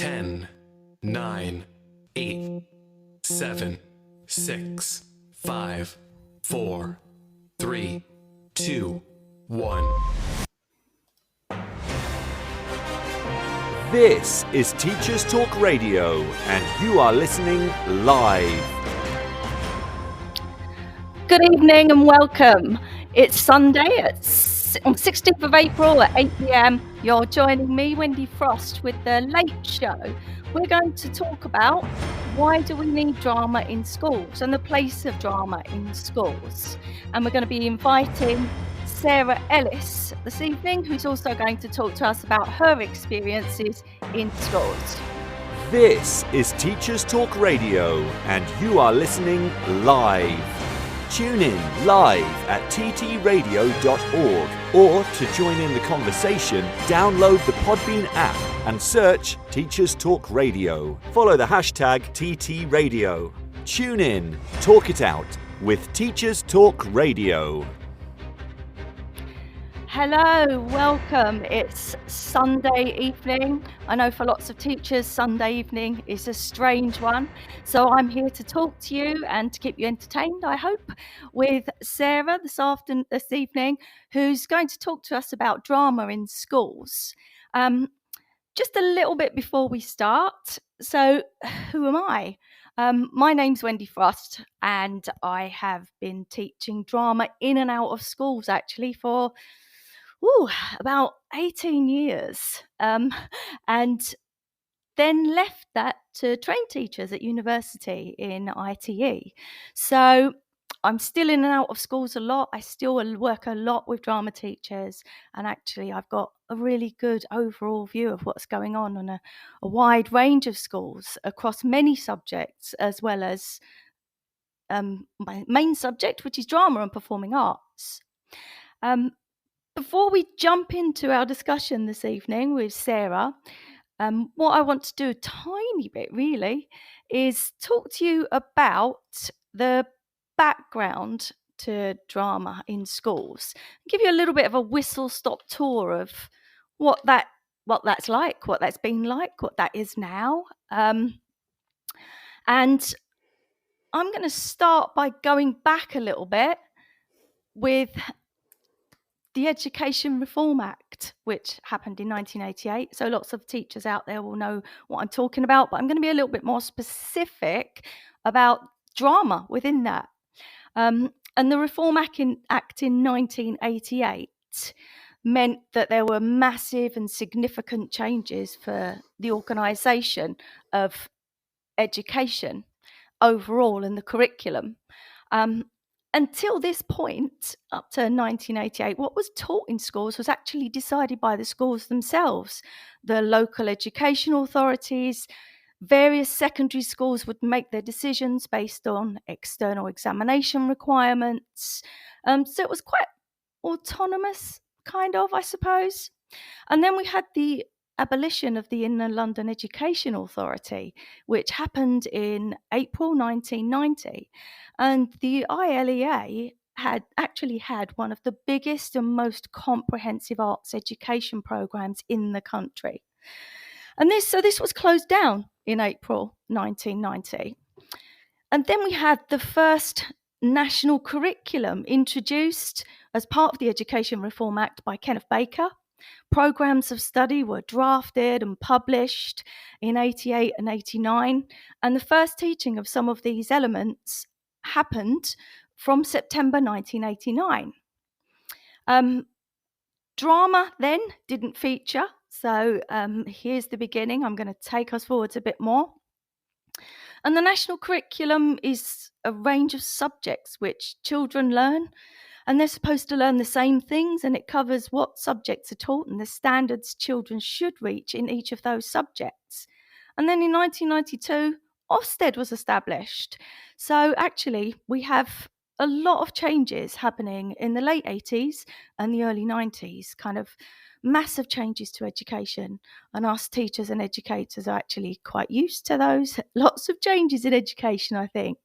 10, 9, 8, 7, 6, 5, 4, 3, 2, 1. This is Teachers Talk Radio, and you are listening live. Good evening and welcome. It's Sunday on 16th of April at 8 p.m. You're joining me, Wendy Frost, with The Late Show. We're going to talk about why do we need drama in schools and the place of drama in schools. And we're going to be inviting Sarah Ellis this evening, who's also going to talk to us about her experiences in schools. This is Teachers Talk Radio, and you are listening live. Tune in live at ttradio.org, or to join in the conversation, download the Podbean app and search Teachers Talk Radio. Follow the hashtag TTRadio. Tune in, talk it out with Teachers Talk Radio. Hello, welcome. It's Sunday evening. I know for lots of teachers, Sunday evening is a strange one. So I'm here to talk to you and to keep you entertained, I hope, with Sarah this evening, who's going to talk to us about drama in schools. Just a little bit before we start. So who am I? My name's Wendy Frost, and I have been teaching drama in and out of schools actually for about 18 years, and then left that to train teachers at university in ITE. So I'm still in and out of schools a lot. I still work a lot with drama teachers, and actually I've got a really good overall view of what's going on a wide range of schools across many subjects, as well as my main subject, which is drama and performing arts. Before we jump into our discussion this evening with Sarah, what I want to do a tiny bit really is talk to you about the background to drama in schools. Give you a little bit of a whistle-stop tour of what that's like, what that's been like, what that is now. And I'm going to start by going back a little bit with the Education Reform Act, which happened in 1988. So lots of teachers out there will know what I'm talking about, but I'm going to be a little bit more specific about drama within that. And the Reform Act in 1988 meant that there were massive and significant changes for the organisation of education overall and the curriculum. Until this point, up to 1988, what was taught in schools was actually decided by the schools themselves. The local education authorities, various secondary schools would make their decisions based on external examination requirements. So it was quite autonomous, kind of, I suppose. And then we had the abolition of the Inner London Education Authority, which happened in April 1990. And the ILEA had one of the biggest and most comprehensive arts education programs in the country. And this was closed down in April 1990. And then we had the first national curriculum introduced as part of the Education Reform Act by Kenneth Baker. Programs of study were drafted and published in 88 and 89, and the first teaching of some of these elements happened from September 1989. Drama then didn't feature, so here's the beginning. I'm going to take us forwards a bit more. And the national curriculum is a range of subjects which children learn, and they're supposed to learn the same things, and it covers what subjects are taught and the standards children should reach in each of those subjects. And then in 1992, Ofsted was established. So actually, we have a lot of changes happening in the late 80s and the early 90s, kind of massive changes to education. And us teachers and educators are actually quite used to those. Lots of changes in education, I think.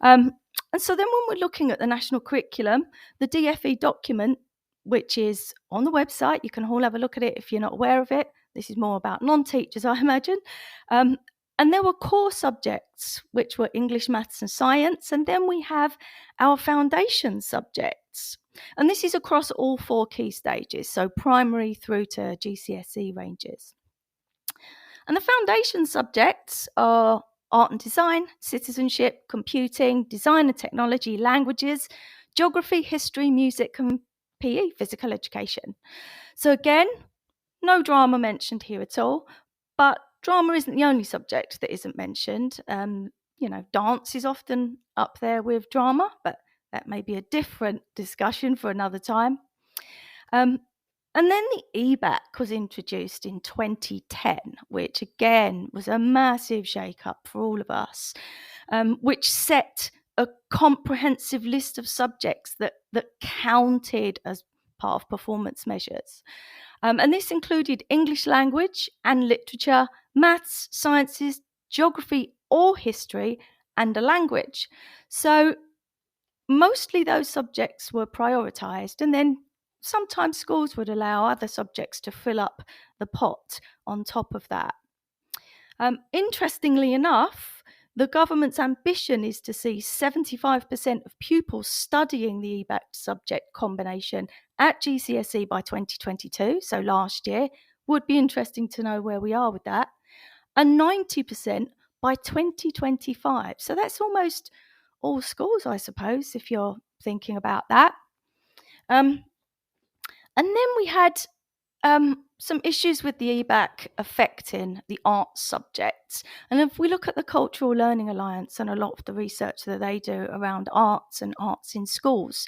And so then when we're looking at the national curriculum, the DFE document, which is on the website, you can all have a look at it if you're not aware of it, This is more about non-teachers, I imagine. And there were core subjects, which were English, maths and science. And then we have our foundation subjects. And this is across all 4 key stages, so primary through to GCSE ranges. And the foundation subjects are art and design, citizenship, computing, design and technology, languages, geography, history, music, and PE, physical education. So again, no drama mentioned here at all, but drama isn't the only subject that isn't mentioned. Dance is often up there with drama, but that may be a different discussion for another time. And then the EBAC was introduced in 2010, which again was a massive shake-up for all of us, which set a comprehensive list of subjects that counted as part of performance measures. And this included English language and literature, maths, sciences, geography or history, and a language. So mostly those subjects were prioritised, and then sometimes schools would allow other subjects to fill up the pot on top of that. Interestingly enough, the government's ambition is to see 75% of pupils studying the EBAC subject combination at GCSE by 2022, so last year. Would be interesting to know where we are with that. And 90% by 2025. So that's almost all schools, I suppose, if you're thinking about that. And then we had some issues with the EBAC affecting the arts subjects. And if we look at the Cultural Learning Alliance and a lot of the research that they do around arts and arts in schools,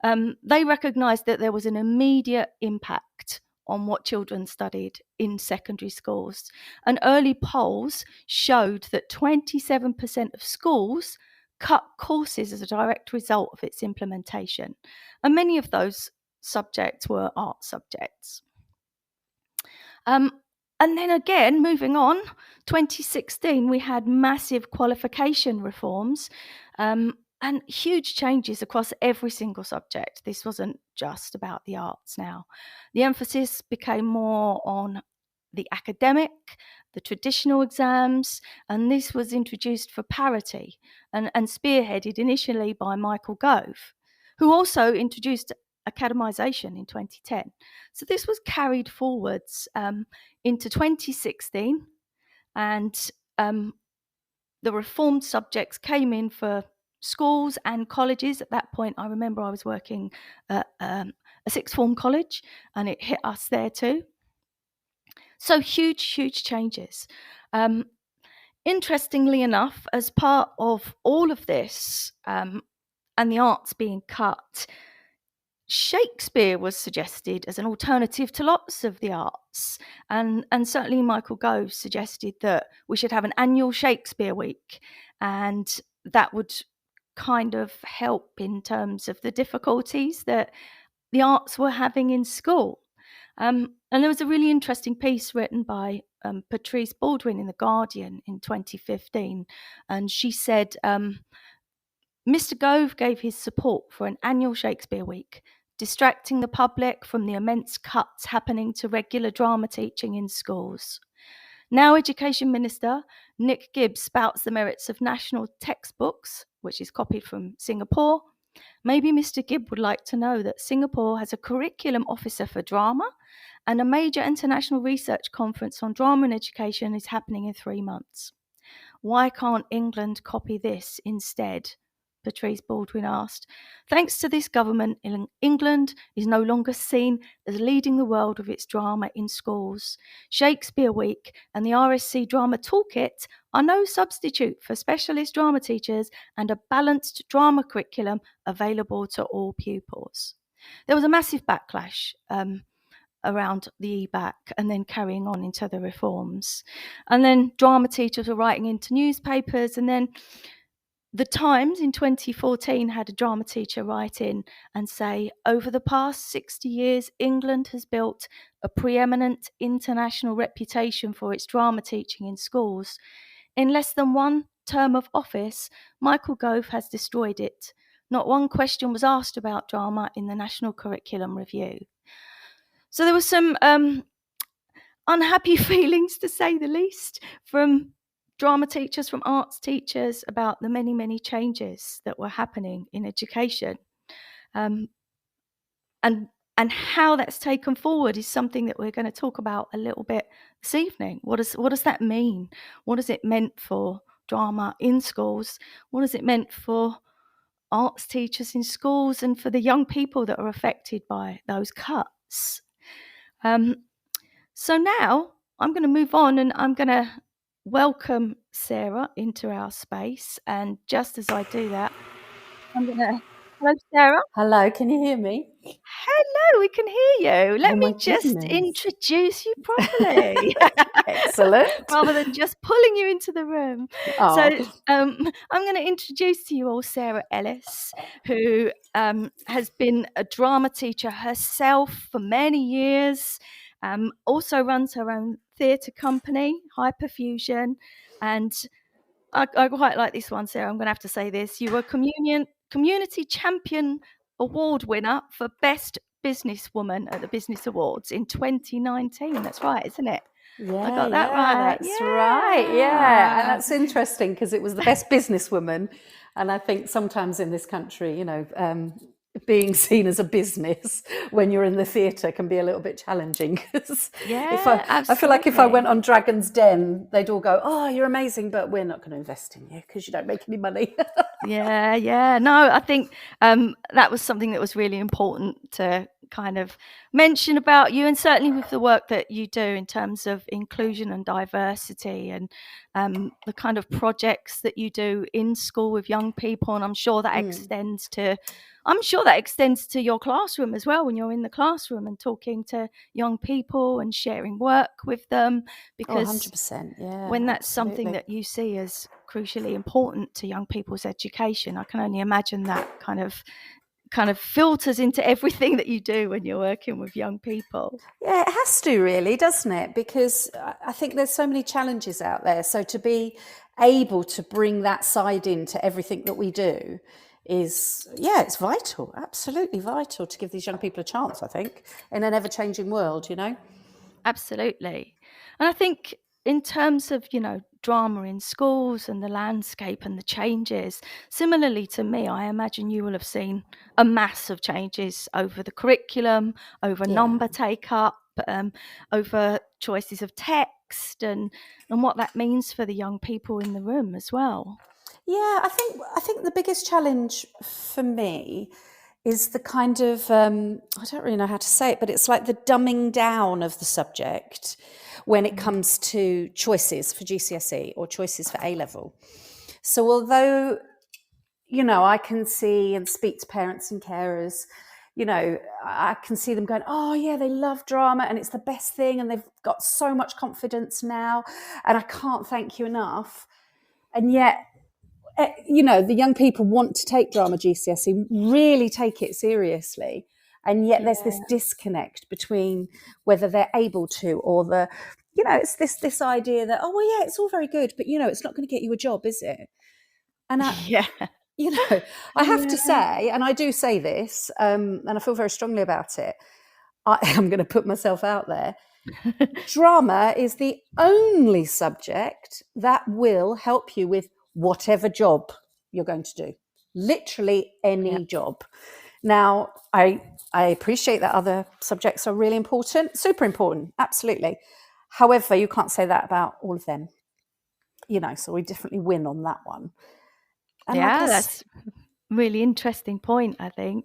they recognised that there was an immediate impact on what children studied in secondary schools. And early polls showed that 27% of schools cut courses as a direct result of its implementation. And many of those subjects were art subjects. And then again, moving on, 2016, we had massive qualification reforms and huge changes across every single subject. This wasn't just about the arts now. The emphasis became more on the academic, the traditional exams, and this was introduced for parity and spearheaded initially by Michael Gove, who also introduced academisation in 2010. So this was carried forwards into 2016, and the reformed subjects came in for schools and colleges. At that point, I remember I was working at a sixth form college, and it hit us there too. So huge changes. Interestingly enough, as part of all of this and the arts being cut, Shakespeare was suggested as an alternative to lots of the arts, and certainly Michael Gove suggested that we should have an annual Shakespeare week, and that would kind of help in terms of the difficulties that the arts were having in school. And there was a really interesting piece written by Patrice Baldwin in The Guardian in 2015, and she said, Mr. Gove gave his support for an annual Shakespeare week, distracting the public from the immense cuts happening to regular drama teaching in schools. Now Education Minister Nick Gibbs spouts the merits of national textbooks, which is copied from Singapore. Maybe Mr. Gibb would like to know that Singapore has a curriculum officer for drama, and a major international research conference on drama and education is happening in 3 months. Why can't England copy this instead? Patrice Baldwin asked. Thanks to this government, England is no longer seen as leading the world with its drama in schools. Shakespeare Week and the RSC Drama Toolkit are no substitute for specialist drama teachers and a balanced drama curriculum available to all pupils. There was a massive backlash around the EBAC and then carrying on into the reforms. And then drama teachers were writing into newspapers, and then The Times in 2014 had a drama teacher write in and say, over the past 60 years, England has built a preeminent international reputation for its drama teaching in schools. In less than 1 term of office, Michael Gove has destroyed it. Not one question was asked about drama in the National Curriculum Review. So there was some unhappy feelings, to say the least, from drama teachers, from arts teachers, about the many, many changes that were happening in education. And how that's taken forward is something that we're going to talk about a little bit this evening. What does that mean? What has it meant for drama in schools? What has it meant for arts teachers in schools and for the young people that are affected by those cuts? So now I'm going to move on, and I'm going to welcome Sarah into our space. And just as I do that, I'm going to... Hello, Sarah. Hello, can you hear me? Hello, we can hear you. Let Oh me my just goodness. introduce you properly. Excellent. Rather than just pulling you into the room. Oh. So I'm going to introduce to you all Sarah Ellis, who has been a drama teacher herself for many years, also runs her own theatre company, Hyperfusion, and I quite like this one, Sarah. I'm going to have to say this. You were Community Champion Award winner for Best Businesswoman at the Business Awards in 2019. That's right, isn't it? Yeah, I got that right. That's right. Yeah, and that's interesting because it was the best businesswoman, and I think sometimes in this country, you know, being seen as a business when you're in the theatre can be a little bit challenging. Because I feel like if I went on Dragon's Den, they'd all go, "Oh, you're amazing, but we're not going to invest in you because you don't make any money." Yeah. No, I think that was something that was really important to kind of mention about you, and certainly with the work that you do in terms of inclusion and diversity, and the kind of projects that you do in school with young people. And I'm sure that extends to your classroom as well, when you're in the classroom and talking to young people and sharing work with them, because 100%, yeah, when that's absolutely. something that you see as crucially important to young people's education, I can only imagine that kind of filters into everything that you do when you're working with young people. Yeah, it has to, really, doesn't it? Because I think there's so many challenges out there. So to be able to bring that side into everything that we do is, it's vital, absolutely vital, to give these young people a chance, I think, in an ever-changing world, you know? Absolutely. And I think in terms of, you know, drama in schools and the landscape and the changes, similarly to me, I imagine you will have seen a mass of changes over the curriculum, over number take-up, over choices of text, and what that means for the young people in the room as well. Yeah, I think the biggest challenge for me is the kind of, I don't really know how to say it, but it's like the dumbing down of the subject when it comes to choices for GCSE or choices for A-level. So although, you know, I can see and speak to parents and carers, you know, I can see them going, oh yeah, they love drama and it's the best thing and they've got so much confidence now and I can't thank you enough. And yet, you know, the young people want to take drama GCSE, really take it seriously. And yet there's this disconnect between whether they're able to, or the, you know, it's this idea that, oh, well, yeah, it's all very good, but, you know, it's not going to get you a job, is it? And you know, I have to say, and I do say this, and I feel very strongly about it, I am going to put myself out there. Drama is the only subject that will help you with whatever job you're going to do, literally any job. Now, I appreciate that other subjects are really important, super important, absolutely. However, you can't say that about all of them, you know, so we definitely win on that one. And that's a really interesting point, I think.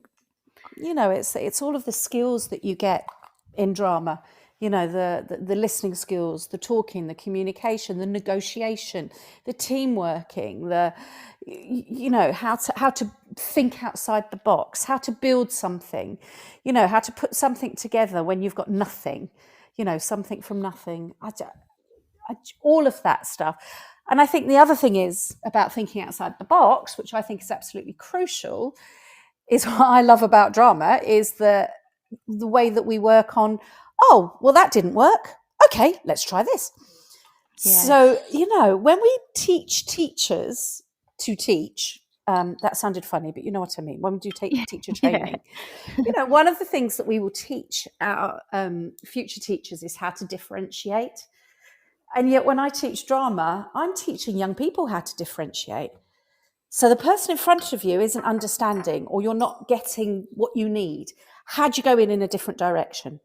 You know, it's all of the skills that you get in drama. You know, the listening skills, the talking, the communication, the negotiation, the team working, you know, how to think outside the box, how to build something, you know, how to put something together when you've got nothing, you know, something from nothing. All of that stuff. And I think the other thing is about thinking outside the box, which I think is absolutely crucial, is what I love about drama is the way that we work on, oh, well, that didn't work. Okay, let's try this. Yes. So, you know, when we teach teachers to teach, that sounded funny, but you know what I mean. When we do teacher Yeah. training, one of the things that we will teach our future teachers is how to differentiate. And yet when I teach drama, I'm teaching young people how to differentiate. So the person in front of you isn't understanding, or you're not getting what you need. How do you go in a different direction?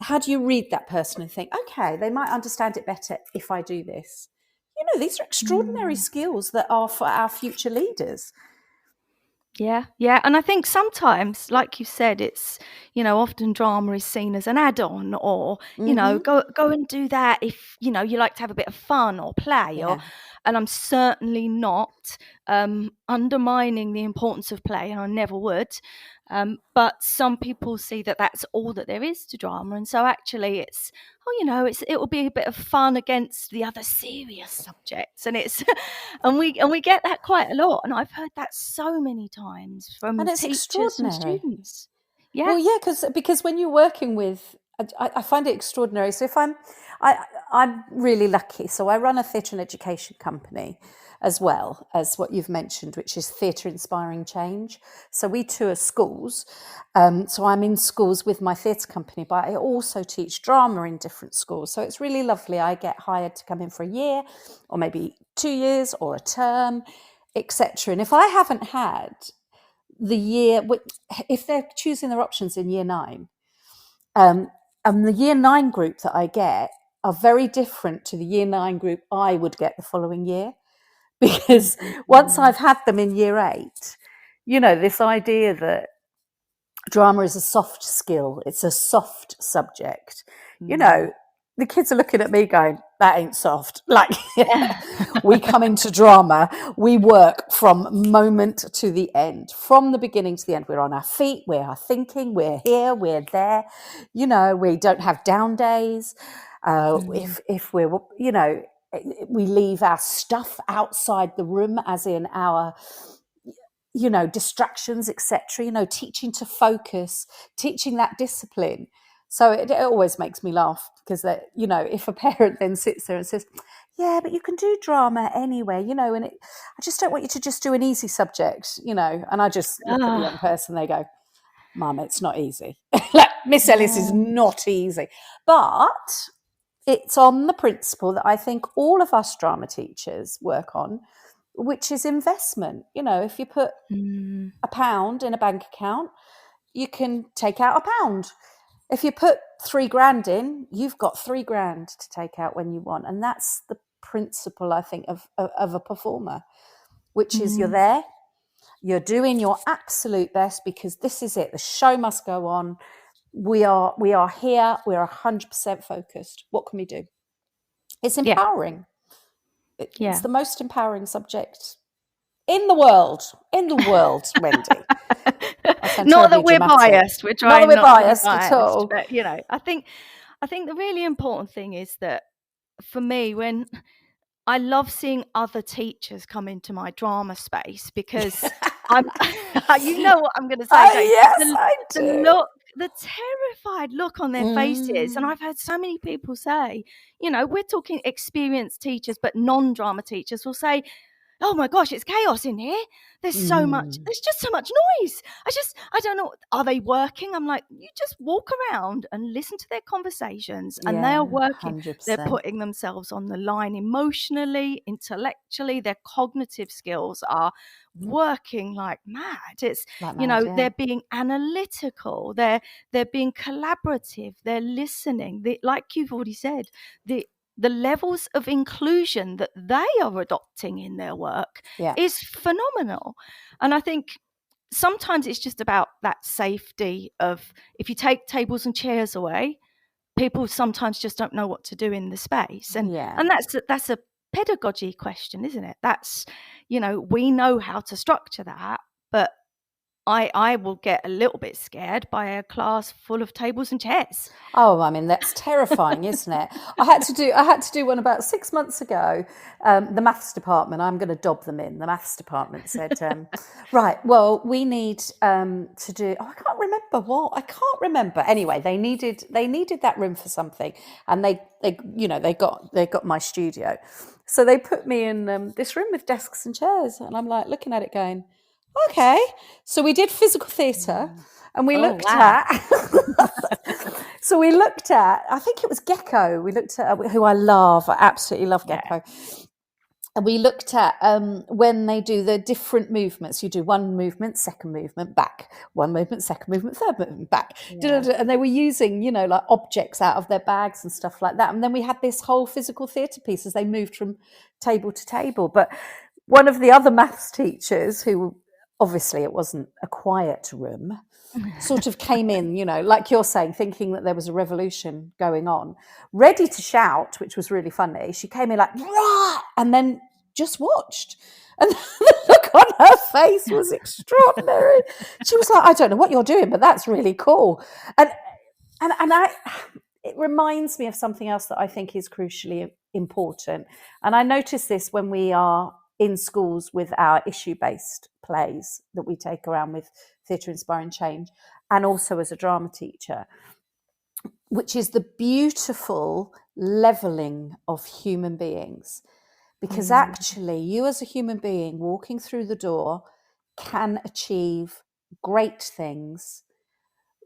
How do you read that person and think, okay, they might understand it better if I do this? These are extraordinary skills that are for our future leaders. Yeah. And I think sometimes, like you said, it's, often drama is seen as an add-on, or, go and do that if, you like to have a bit of fun or play. Yeah. And I'm certainly not undermining the importance of play, and I never would. But some people see that that's all that there is to drama. And so actually it's, it will be a bit of fun against the other serious subjects. And it's, and we get that quite a lot. And I've heard that so many times from And it's teachers and extraordinary. students. Yeah. Well, yeah, because when you're working with, I find it extraordinary. So if I'm really lucky. So I run a theatre and education company, as well as what you've mentioned, which is Theatre Inspiring Change. So we tour schools. So I'm in schools with my theatre company, but I also teach drama in different schools. So it's really lovely. I get hired to come in for a year, or maybe 2 years, or a term, etc. And if I haven't had the year, if they're choosing their options in year 9, and the year 9 group that I get are very different to the year 9 group I would get the following year. Because once I've had them in year 8, this idea that drama is a soft skill, it's a soft subject, the kids are looking at me going, that ain't soft. Like, we come into drama, we work from moment to the end, from the beginning to the end. We're on our feet, we are thinking, we're here, we're there. We don't have down days. If we're, we leave our stuff outside the room, as in our, distractions, etc. Teaching to focus, teaching that discipline. So it always makes me laugh, because that, if a parent then sits there and says, yeah, but you can do drama anyway, and I just don't want you to just do an easy subject, and I just look at the young person, they go, Mum, it's not easy. Like, Miss Ellis is not easy. But it's on the principle that I think all of us drama teachers work on, which is investment. If you put £1 in a bank account, you can take out £1. If you put £3,000 in, you've got £3,000 to take out when you want. And that's the principle, I think, of a performer, which is you're there, you're doing your absolute best, because this is it. The show must go on. We are here. We're 100% focused. What can we do? It's empowering. It's the most empowering subject in the world, Wendy. Not that we're biased. We're trying not that we're not biased to be at all. But I think the really important thing is that, for me, when I love seeing other teachers come into my drama space, because I'm, you know what I'm going to say. Yes, I do. The terrified look on their faces. And I've heard so many people say, we're talking experienced teachers, but non-drama teachers will say, oh my gosh, it's chaos in here. There's so much, there's just so much noise. I don't know. Are they working? I'm like, you just walk around and listen to their conversations, and they're working. 100%. They're putting themselves on the line emotionally, intellectually. Their cognitive skills are working like mad. It's, they're being analytical. They're being collaborative. They're listening. Like you've already said, the levels of inclusion that they are adopting in their work is phenomenal. And I think sometimes it's just about that safety of, if you take tables and chairs away, people sometimes just don't know what to do in the space. And that's a pedagogy question, isn't it? That's, we know how to structure that, but I will get a little bit scared by a class full of tables and chairs. Oh, I mean, that's terrifying, isn't it? I had to do one about 6 months ago. The maths department, I'm going to dob them in. The maths department said, right, well, we need to do. Oh, I can't remember what. I can't remember. Anyway, they needed that room for something, and they got my studio. So they put me in this room with desks and chairs, and I'm like looking at it going, okay. So we did physical theatre, and we looked wow. at so we looked at, I think it was Gecko, we looked at, who I love, I absolutely love Gecko. And we looked at when they do the different movements. You do one movement, second movement, back. One movement, second movement, third movement, back. And they were using, like objects out of their bags and stuff like that. And then we had this whole physical theatre piece as they moved from table to table. But one of the other maths teachers, who obviously it wasn't a quiet room, sort of came in, like you're saying, thinking that there was a revolution going on, ready to shout, which was really funny. She came in like, rah! And then just watched. And the look on her face was extraordinary. She was like, I don't know what you're doing, but that's really cool. And it reminds me of something else that I think is crucially important. And I notice this when we are in schools with our issue-based plays that we take around with Theatre Inspiring Change, and also as a drama teacher, which is the beautiful levelling of human beings. Because actually, you as a human being walking through the door can achieve great things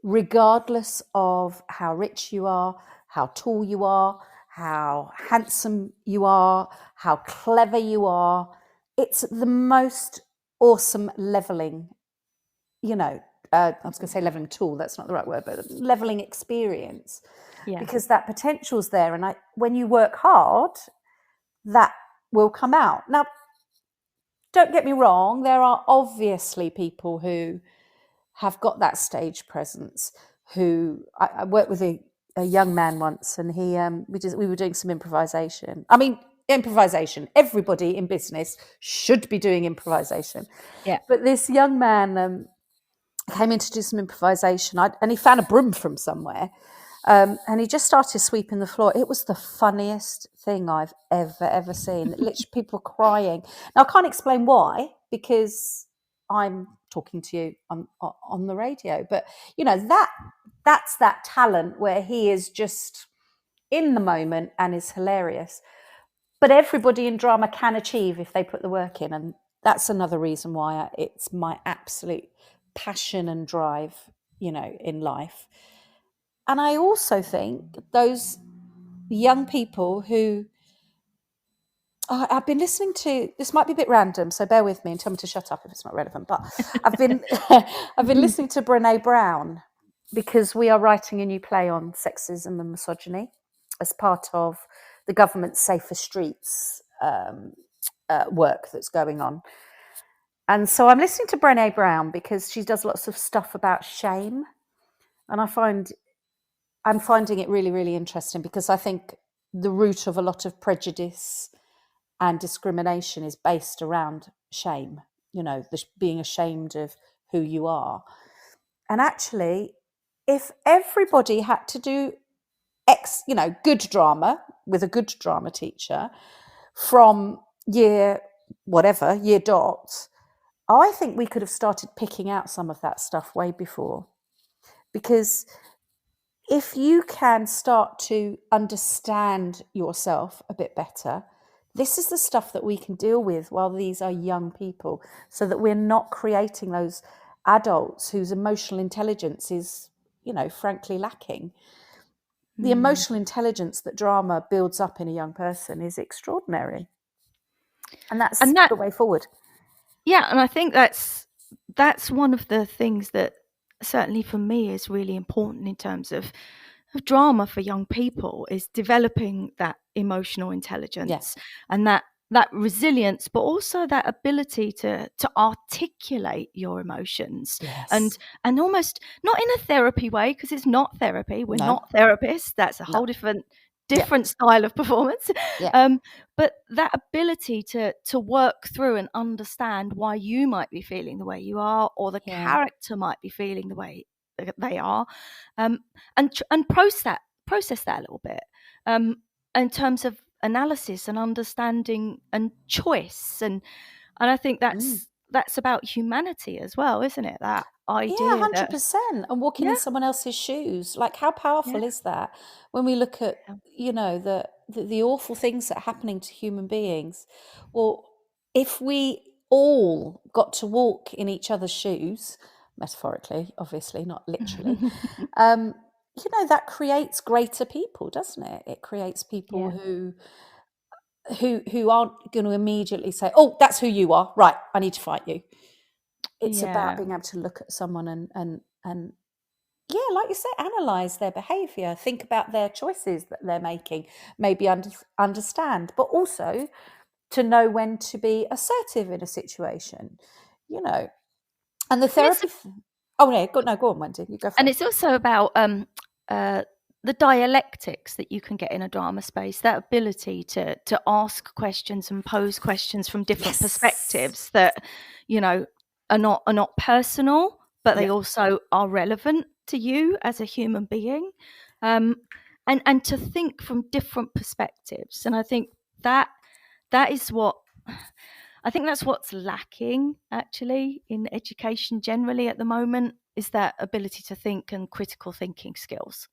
regardless of how rich you are, how tall you are, how handsome you are, how clever you are. It's the most awesome levelling, I was going to say levelling tool, that's not the right word, but levelling experience. Yeah. Because that potential's there. And when you work hard, that will come out. Now, don't get me wrong, there are obviously people who have got that stage presence, who I worked with a young man once, and we were doing some improvisation. I mean, improvisation, everybody in business should be doing improvisation. Yeah. But this young man came in to do some improvisation, and he found a broom from somewhere, and he just started sweeping the floor. It was the funniest thing I've ever seen. Literally, people crying. Now, I can't explain why, because I'm talking to you on the radio, but that's that talent where he is just in the moment and is hilarious. But everybody in drama can achieve if they put the work in, and that's another reason why it's my absolute passion and drive, in life. And I also think those young people who I've been listening to, this might be a bit random, so bear with me and tell me to shut up if it's not relevant, but I've been listening to Brené Brown, because we are writing a new play on sexism and misogyny as part of the government's Safer Streets work that's going on. And so I'm listening to Brené Brown because she does lots of stuff about shame. And I'm finding it really, really interesting, because I think the root of a lot of prejudice and discrimination is based around shame, being ashamed of who you are. And actually, if everybody had to do good drama with a good drama teacher from year dot, I think we could have started picking out some of that stuff way before. Because if you can start to understand yourself a bit better, this is the stuff that we can deal with while these are young people, so that we're not creating those adults whose emotional intelligence is, frankly lacking. The emotional intelligence that drama builds up in a young person is extraordinary. And that's the way forward. Yeah, and I think that's one of the things that certainly for me is really important in terms of drama for young people, is developing that emotional intelligence and that resilience, but also that ability to articulate your emotions. And almost not in a therapy way, because it's not therapy. We're not therapists. That's a whole different style of performance. But that ability to work through and understand why you might be feeling the way you are, or the character might be feeling the way they are, and process that a little bit in terms of analysis and understanding and choice, and I think that's that's about humanity as well, isn't it? That Yeah, idea that 100%. And walking in yeah, someone else's shoes. Like, how yeah, powerful is that when we look at, yeah. the awful things that are happening to human beings? Well, if we all got to walk in each other's shoes, metaphorically, obviously, not literally, um, that creates greater people, doesn't it? It creates people Yeah, who aren't going to immediately say, "Oh, that's who you are. Right, I need to fight you." It's about yeah. being able to look at someone and yeah, like you say, analyze their behavior, think about their choices that they're making, maybe understand, but also to know when to be assertive in a situation, you know. And the And it's therapy. Oh no, go on, Wendy. You go and first. it's also about the dialectics that you can get in a drama space, that ability to ask questions and pose questions from different Yes. perspectives that are not personal, but they Yeah. also are relevant to you as a human being, and to think from different perspectives. And I think that is what I think that's what's lacking actually in education generally at the moment, is that ability to think and critical thinking skills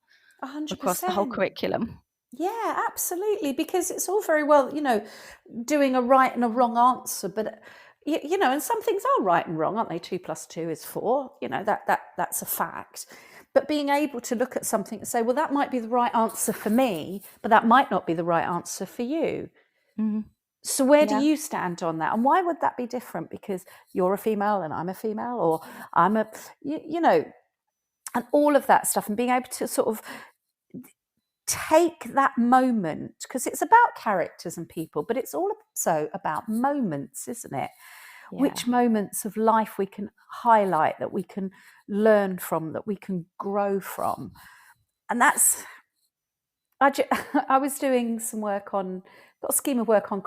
across the whole 100%. curriculum. Yeah, absolutely. Because it's all very well, doing a right and a wrong answer, but and some things are right and wrong, aren't they? 2 + 2 is 4. That's a fact. But being able to look at something and say, well, that might be the right answer for me, but that might not be the right answer for you. Mhm. So where do Yeah. you stand on that? And why would that be different? Because you're a female and I'm a female, or I'm a, and all of that stuff, and being able to sort of take that moment, because it's about characters and people, but it's also about moments, isn't it? Yeah. Which moments of life we can highlight, that we can learn from, that we can grow from. And that's, I was doing some work on, got a scheme of work on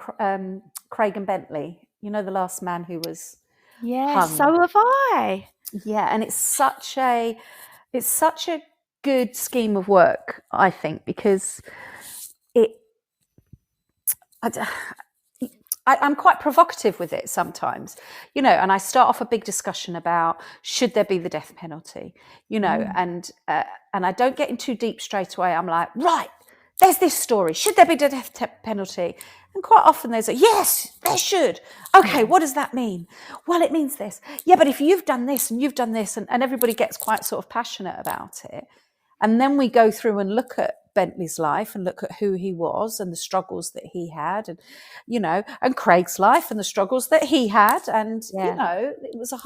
Craig and Bentley, the last man who was Yes, hung. so have I. Yeah, and it's such a good scheme of work, I think, because I'm quite provocative with it sometimes, and I start off a big discussion about should there be the death penalty, and I don't get in too deep straight away. I'm like, right, there's this story. Should there be the death penalty? And quite often there's a yes, there should. Okay, what does that mean? Well, it means this. Yeah, but if you've done this and you've done this, and everybody gets quite sort of passionate about it. And then we go through and look at Bentley's life and look at who he was and the struggles that he had, and and Craig's life and the struggles that he had, and it's a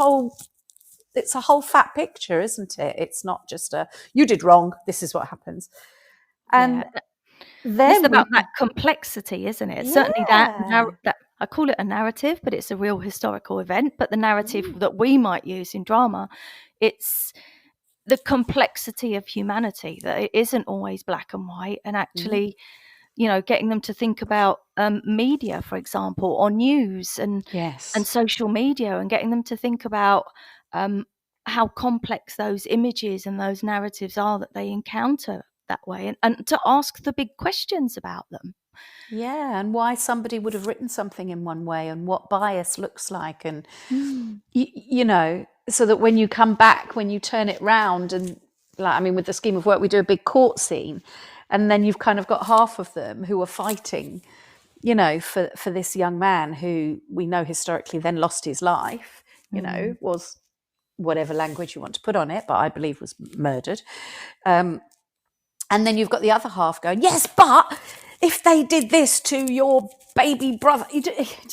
whole fat picture, isn't it? It's not just you did wrong, this is what happens. And then it's about that complexity, isn't it? Certainly that I call it a narrative, but it's a real historical event. But the narrative that we might use in drama, it's the complexity of humanity, that it isn't always black and white, and actually, getting them to think about media, for example, or news and social media, and getting them to think about how complex those images and those narratives are that they encounter that way, and to ask the big questions about them. Yeah, and why somebody would have written something in one way, and what bias looks like, and so that when you come back, when you turn it round, and with the scheme of work, we do a big court scene, and then you've kind of got half of them who are fighting, for this young man who we know historically then lost his life, was whatever language you want to put on it, but I believe was murdered. And then you've got the other half going, yes, but if they did this to your baby brother, do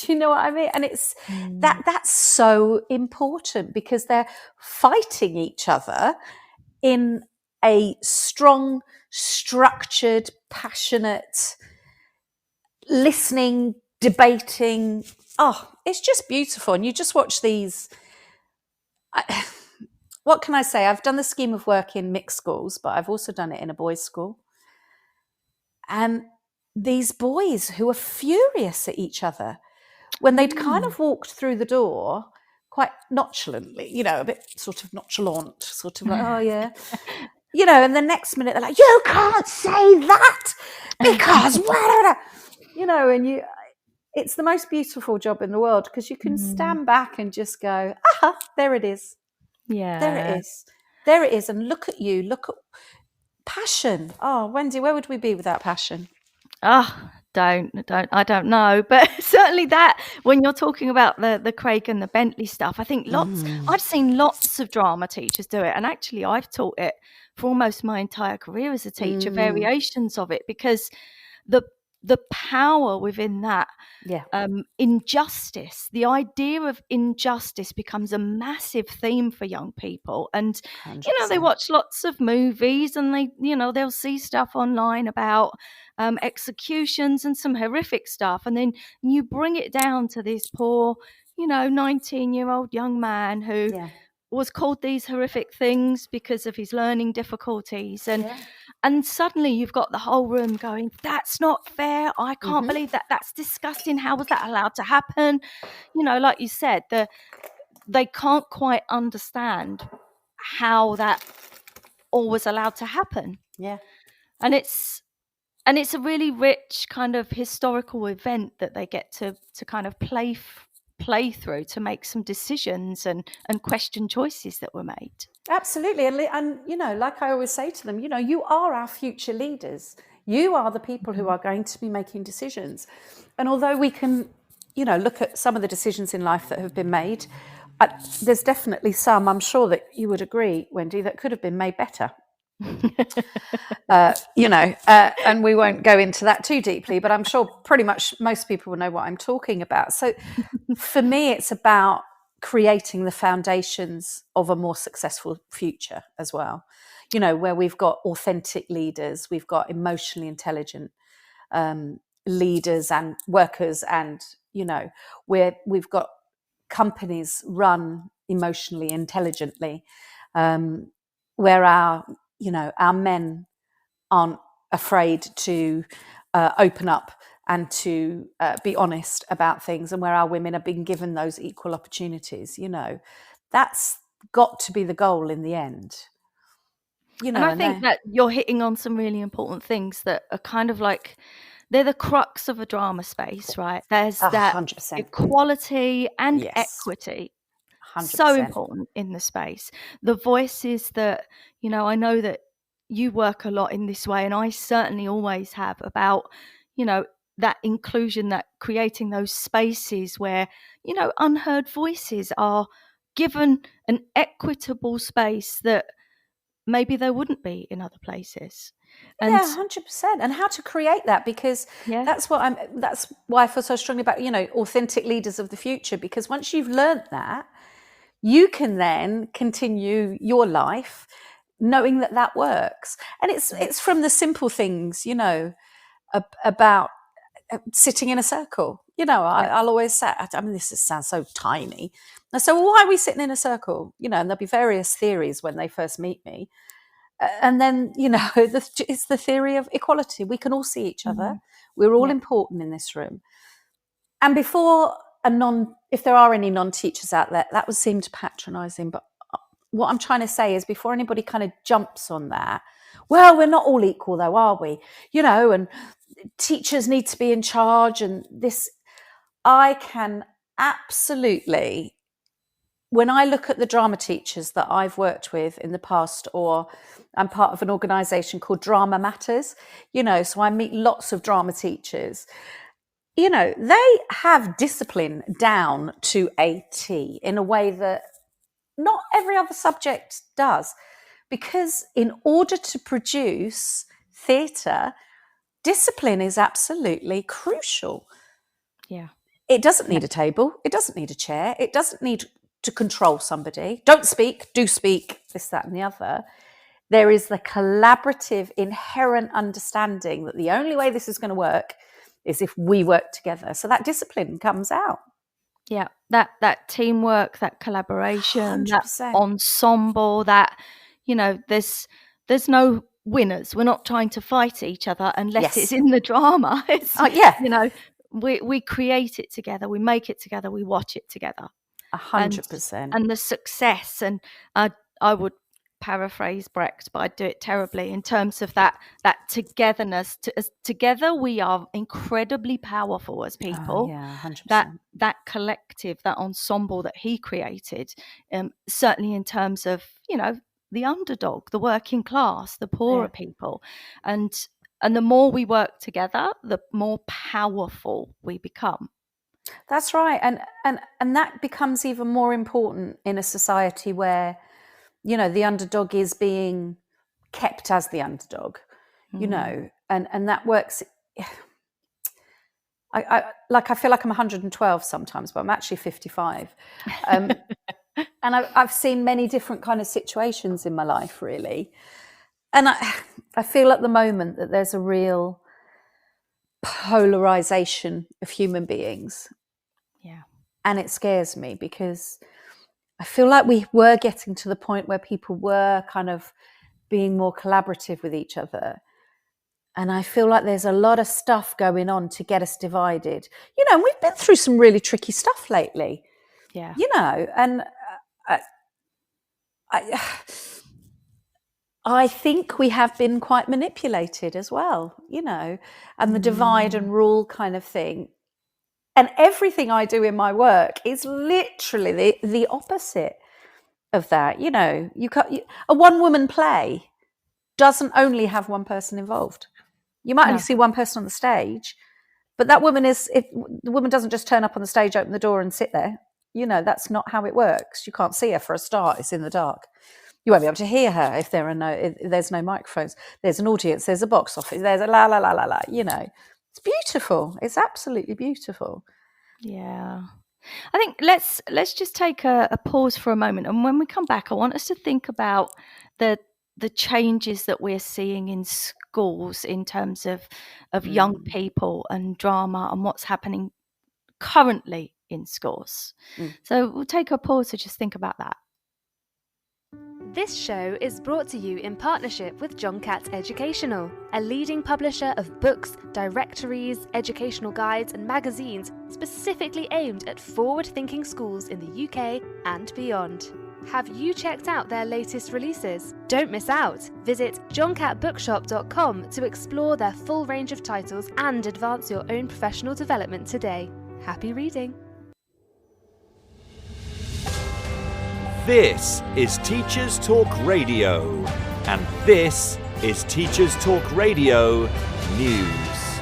you know what I mean? And it's that's so important, because they're fighting each other in a strong, structured, passionate, listening, debating. Oh, it's just beautiful. And you just watch these. What can I say? I've done the scheme of work in mixed schools, but I've also done it in a boys' school. And these boys who are furious at each other when they'd kind of walked through the door quite nonchalantly, a bit sort of nonchalant, sort of like, oh yeah. And the next minute they're like, you can't say that because, and it's the most beautiful job in the world, because you can Mm. stand back and just go, aha, there it is. Yeah. There it is. There it is. And look at you. Look at passion. Oh, Wendy, where would we be without passion? Oh, I don't know. But certainly that, when you're talking about the Craig and the Bentley stuff, I think I've seen lots of drama teachers do it. And actually, I've taught it for almost my entire career as a teacher, variations of it, because the power within that Yeah. injustice, the idea of injustice becomes a massive theme for young people. And, you know, they 100%. watch lots of movies, and they, you know, they'll see stuff online about executions and some horrific stuff. And then you bring it down to this poor, you know, 19-year-old young man who Yeah. was called these horrific things because of his learning difficulties. Yeah. And suddenly you've got the whole room going, that's not fair. I can't believe that. That's disgusting. How was that allowed to happen? You know, like you said, they can't quite understand how that all was allowed to happen. Yeah. And it's a really rich kind of historical event that they get to kind of play through, to make some decisions and question choices that were made. Absolutely. And, you know, like I always say to them, you know, you are our future leaders. You are the people who are going to be making decisions. And although we can, you know, look at some of the decisions in life that have been made, there's definitely some, I'm sure that you would agree, Wendy, that could have been made better. You know, and we won't go into that too deeply, but I'm sure pretty much most people will know what I'm talking about. So for me, it's about creating the foundations of a more successful future as well, you know, where we've got authentic leaders, we've got emotionally intelligent leaders and workers, and, you know, where we've got companies run emotionally intelligently, where our men aren't afraid to open up and to be honest about things, and where our women are being given those equal opportunities. You know, that's got to be the goal in the end. You know, and I think that you're hitting on some really important things that are kind of like, they're the crux of a drama space, right? There's that 100%. equality and Yes. equity. 100%. So important in the space. The voices that, you know, I know that you work a lot in this way, and I certainly always have, about, you know, that inclusion, that creating those spaces where, you know, unheard voices are given an equitable space that maybe there wouldn't be in other places. And yeah, 100%. And how to create that, because yeah, that's why I feel so strongly about, you know, authentic leaders of the future, because once you've learned that, you can then continue your life knowing that that works. And it's from the simple things, you know, about sitting in a circle. You know, I'll always say, I mean, this sounds so tiny. And so, well, why are we sitting in a circle? You know, and there'll be various theories when they first meet me. And then, you know, it's the theory of equality. We can all see each other. We're all important in this room. And before if there are any non-teachers out there, that would seem patronising. But what I'm trying to say is, before anybody kind of jumps on that, well, we're not all equal though, are we? You know, and teachers need to be in charge, and this, I can absolutely, when I look at the drama teachers that I've worked with in the past, or I'm part of an organisation called Drama Matters, you know, so I meet lots of drama teachers. You know, they have discipline down to a T in a way that not every other subject does. Because in order to produce theatre, discipline is absolutely crucial. yeah. It doesn't need a table. It doesn't need a chair. It doesn't need to control somebody. Don't speak, do speak, this, that, and the other. There is the collaborative, inherent understanding that the only way this is going to work is if we work together. So that discipline comes out. Yeah, that teamwork, that collaboration, 100%. that ensemble, that, you know, there's no winners. We're not trying to fight each other unless it's in the drama. It's, you know, we create it together, we make it together, we watch it together. 100%. And the success, and I would paraphrase Brecht, but I do it terribly, in terms of that togetherness. Together we are incredibly powerful as people. Yeah, 100%. That collective, that ensemble that he created, certainly in terms of, the underdog, the working class, the poorer people, and the more we work together, the more powerful we become. That's right, and that becomes even more important in a society where, the underdog is being kept as the underdog, and that works. I feel like I'm 112 sometimes, but I'm actually 55, and I've seen many different kind of situations in my life, really, and I feel at the moment that there's a real polarization of human beings. Yeah. And it scares me, because I feel like we were getting to the point where people were kind of being more collaborative with each other. And I feel like there's a lot of stuff going on to get us divided. And we've been through some really tricky stuff lately. Yeah. And I think we have been quite manipulated as well, and the divide and rule kind of thing. And everything I do in my work is literally the opposite of that. A one-woman play doesn't only have one person involved. You might only see one person on the stage, but that woman the woman doesn't just turn up on the stage, open the door and sit there. That's not how it works. You can't see her for a start. It's in the dark. You won't be able to hear her if there's no microphones. There's an audience. There's a box office. There's a la la la la la. It's beautiful. It's absolutely beautiful. Yeah. I think let's just take a pause for a moment, and when we come back, I want us to think about the changes that we're seeing in schools in terms of young people and drama and what's happening currently in schools. So we'll take a pause to just think about that. This show is brought to you in partnership with John Catt Educational, a leading publisher of books, directories, educational guides and magazines specifically aimed at forward-thinking schools in the UK and beyond. Have you checked out their latest releases? Don't miss out! Visit johncattbookshop.com to explore their full range of titles and advance your own professional development today. Happy reading! This is Teachers Talk Radio, and this is Teachers Talk Radio News.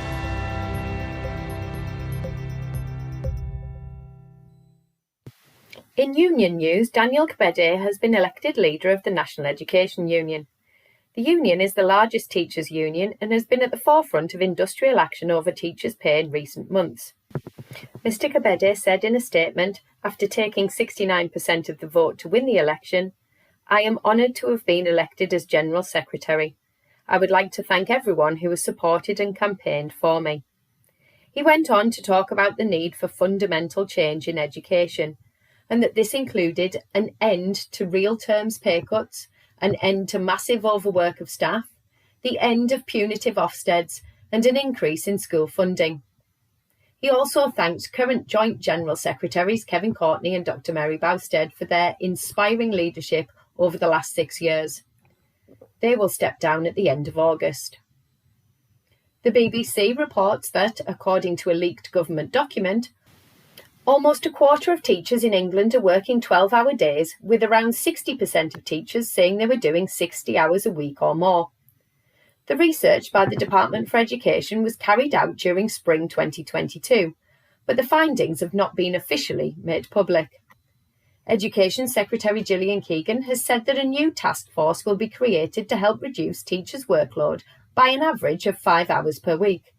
In union news, Daniel Kebede has been elected leader of the National Education Union. The union is the largest teachers' union and has been at the forefront of industrial action over teachers' pay in recent months. Mr. Kebede said in a statement, after taking 69% of the vote to win the election, "I am honoured to have been elected as General Secretary. I would like to thank everyone who has supported and campaigned for me." He went on to talk about the need for fundamental change in education, and that this included an end to real terms pay cuts, an end to massive overwork of staff, the end of punitive Ofsteds, and an increase in school funding. He also thanked current Joint General Secretaries Kevin Courtney and Dr. Mary Bousted for their inspiring leadership over the last 6 years. They will step down at the end of August. The BBC reports that, according to a leaked government document, almost a quarter of teachers in England are working 12-hour days, with around 60% of teachers saying they were doing 60 hours a week or more. The research by the Department for Education was carried out during spring 2022, but the findings have not been officially made public. Education Secretary Gillian Keegan has said that a new task force will be created to help reduce teachers' workload by an average of 5 hours per week.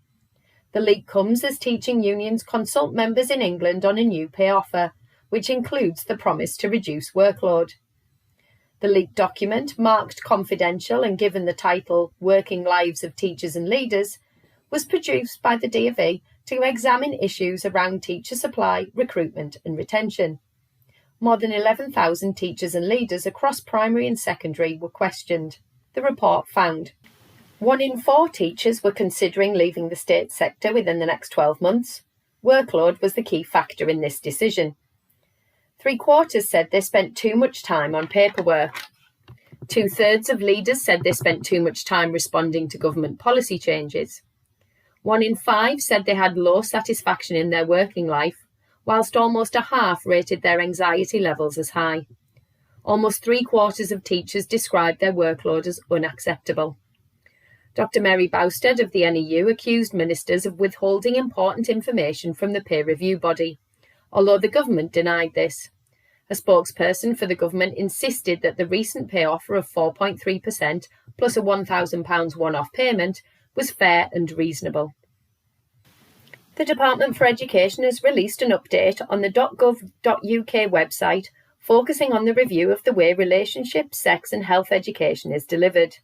The leak comes as teaching unions consult members in England on a new pay offer, which includes the promise to reduce workload. The leaked document, marked confidential and given the title Working Lives of Teachers and Leaders, was produced by the DfE to examine issues around teacher supply, recruitment and retention. More than 11,000 teachers and leaders across primary and secondary were questioned. The report found 1 in 4 teachers were considering leaving the state sector within the next 12 months. Workload was the key factor in this decision. 3/4 said they spent too much time on paperwork. 2/3 of leaders said they spent too much time responding to government policy changes. 1 in 5 said they had low satisfaction in their working life, whilst almost a half rated their anxiety levels as high. Almost 3/4 of teachers described their workload as unacceptable. Dr. Mary Bousted of the NEU accused ministers of withholding important information from the peer review body, although the government denied this. A spokesperson for the government insisted that the recent pay offer of 4.3% plus a £1,000 one-off payment was fair and reasonable. The Department for Education has released an update on the .gov.uk website focusing on the review of the way relationship, sex and health education is delivered.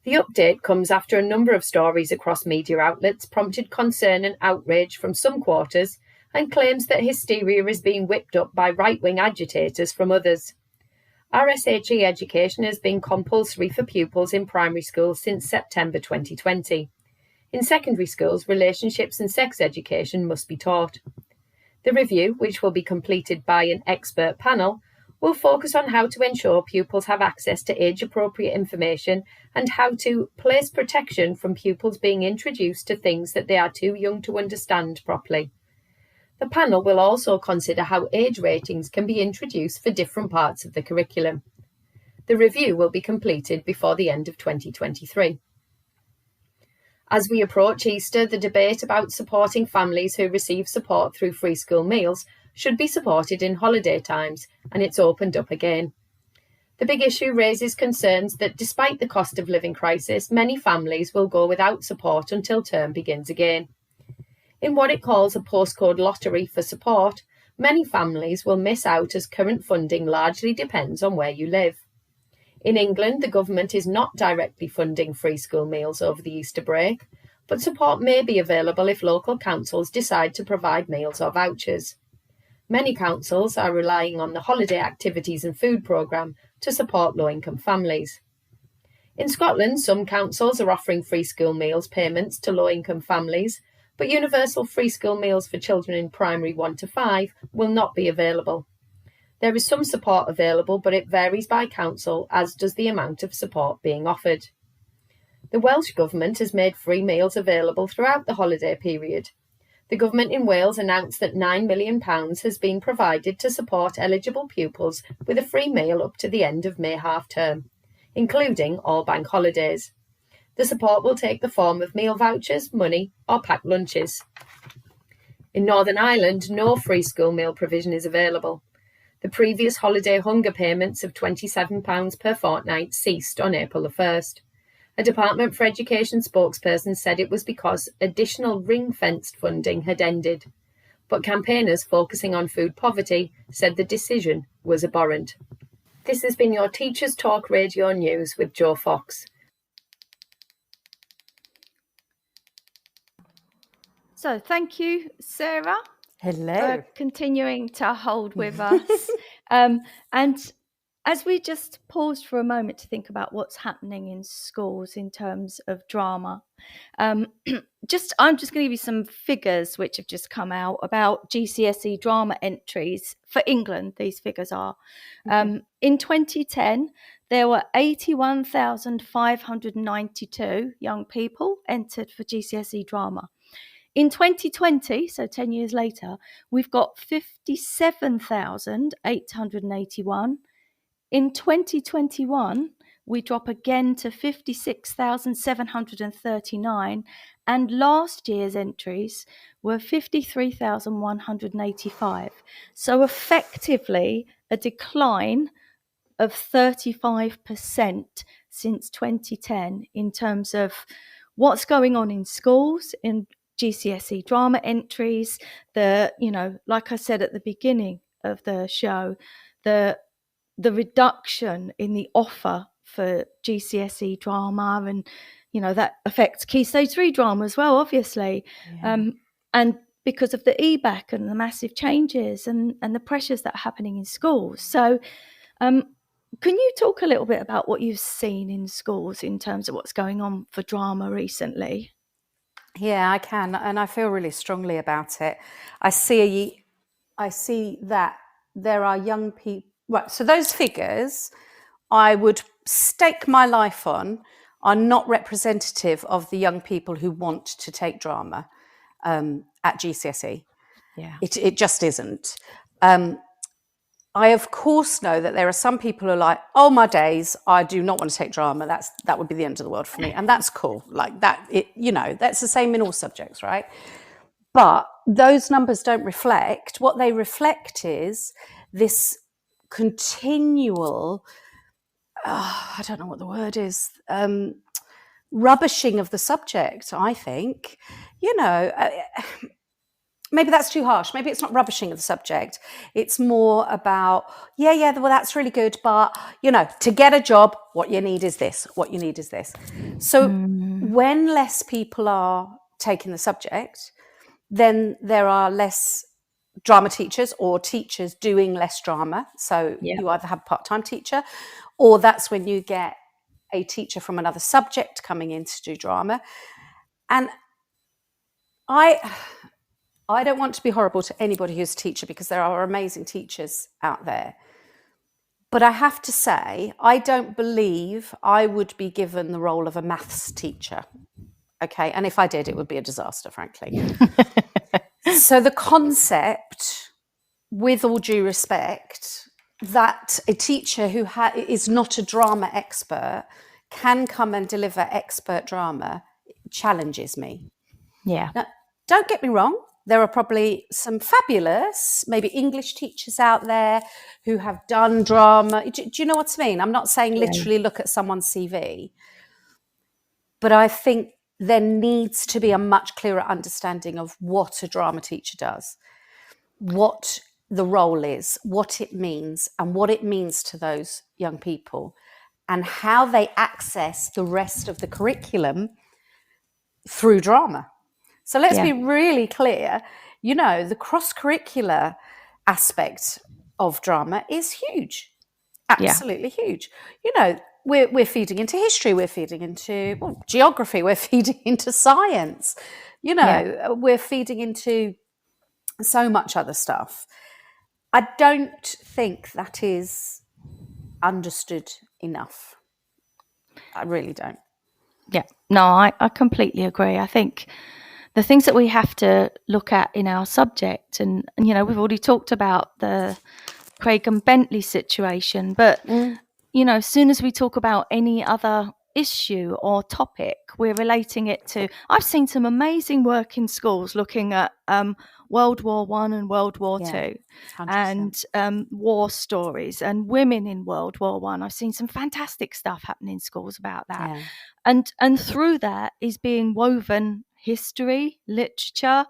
The update comes after a number of stories across media outlets prompted concern and outrage from some quarters and claims that hysteria is being whipped up by right-wing agitators from others. RSHE education has been compulsory for pupils in primary schools since September 2020. In secondary schools, relationships and sex education must be taught. The review, which will be completed by an expert panel, will focus on how to ensure pupils have access to age-appropriate information and how to place protection from pupils being introduced to things that they are too young to understand properly. The panel will also consider how age ratings can be introduced for different parts of the curriculum. The review will be completed before the end of 2023. As we approach Easter, the debate about supporting families who receive support through free school meals should be supported in holiday times, and it's opened up again. The big issue raises concerns that despite the cost of living crisis, many families will go without support until term begins again. In what it calls a postcode lottery for support, many families will miss out as current funding largely depends on where you live. In England, the government is not directly funding free school meals over the Easter break, but support may be available if local councils decide to provide meals or vouchers. Many councils are relying on the Holiday Activities and Food Programme to support low-income families. In Scotland, some councils are offering free school meals payments to low-income families, but universal free school meals for children in primary 1 to 5 will not be available. There is some support available, but it varies by council, as does the amount of support being offered. The Welsh Government has made free meals available throughout the holiday period. The government in Wales announced that £9 million has been provided to support eligible pupils with a free meal up to the end of May half-term, including all bank holidays. The support will take the form of meal vouchers, money or packed lunches. In Northern Ireland, no free school meal provision is available. The previous holiday hunger payments of £27 per fortnight ceased on April the 1st. A Department for Education spokesperson said it was because additional ring-fenced funding had ended, but campaigners focusing on food poverty said the decision was abhorrent. This has been your Teachers Talk Radio News with Jo Fox. So thank you, Sarah, Hello. for continuing to hold with us. And as we just paused for a moment to think about what's happening in schools in terms of drama, I'm just going to give you some figures which have just come out about GCSE drama entries for England. These figures are. In 2010, there were 81,592 young people entered for GCSE drama. In 2020, so 10 years later, we've got 57,881. In 2021, we drop again to 56,739, and last year's entries were 53,185. So effectively, a decline of 35% since 2010 in terms of what's going on in schools, in GCSE drama entries, like I said at the beginning of the show, the reduction in the offer for GCSE drama, and that affects Key Stage 3 drama as well, obviously. Yeah. And because of the EBAC and the massive changes and the pressures that are happening in schools. So can you talk a little bit about what you've seen in schools in terms of what's going on for drama recently? Yeah, I can, and I feel really strongly about it. I see that there are young people. Right, so those figures, I would stake my life on are not representative of the young people who want to take drama at GCSE. Yeah. It just isn't. I, of course, know that there are some people who are like, oh, my days, I do not want to take drama. That would be the end of the world for me. And that's cool. Like that, that's the same in all subjects, right? But those numbers don't reflect. What they reflect is this continual, I don't know what the word is, rubbishing of the subject, I think. Maybe that's too harsh. Maybe it's not rubbishing of the subject. It's more about, well, that's really good. But, to get a job, what you need is this. What you need is this. So when less people are taking the subject, then there are less drama teachers or teachers doing less drama. So you either have a part-time teacher, or that's when you get a teacher from another subject coming in to do drama. And I don't want to be horrible to anybody who's a teacher, because there are amazing teachers out there. But I have to say, I don't believe I would be given the role of a maths teacher. Okay. And if I did, it would be a disaster, frankly. So the concept, with all due respect, that a teacher who is not a drama expert can come and deliver expert drama challenges me. Yeah. Now, don't get me wrong. There are probably some fabulous, maybe English teachers out there who have done drama. Do you know what I mean? I'm not saying literally look at someone's CV, but I think there needs to be a much clearer understanding of what a drama teacher does, what the role is, what it means, and what it means to those young people, and how they access the rest of the curriculum through drama. So let's be really clear, the cross-curricular aspect of drama is huge, absolutely huge. We're feeding into history, we're feeding into geography, we're feeding into science, we're feeding into so much other stuff. I don't think that is understood enough. I really don't. Yeah, no, I completely agree. I think the things that we have to look at in our subject, and we've already talked about the Craig and Bentley situation, but as soon as we talk about any other issue or topic, we're relating it to. I've seen some amazing work in schools looking at World War I and World War II, 100%. And war stories and women in World War I. I've seen some fantastic stuff happen in schools about that, and through that is being woven history, literature,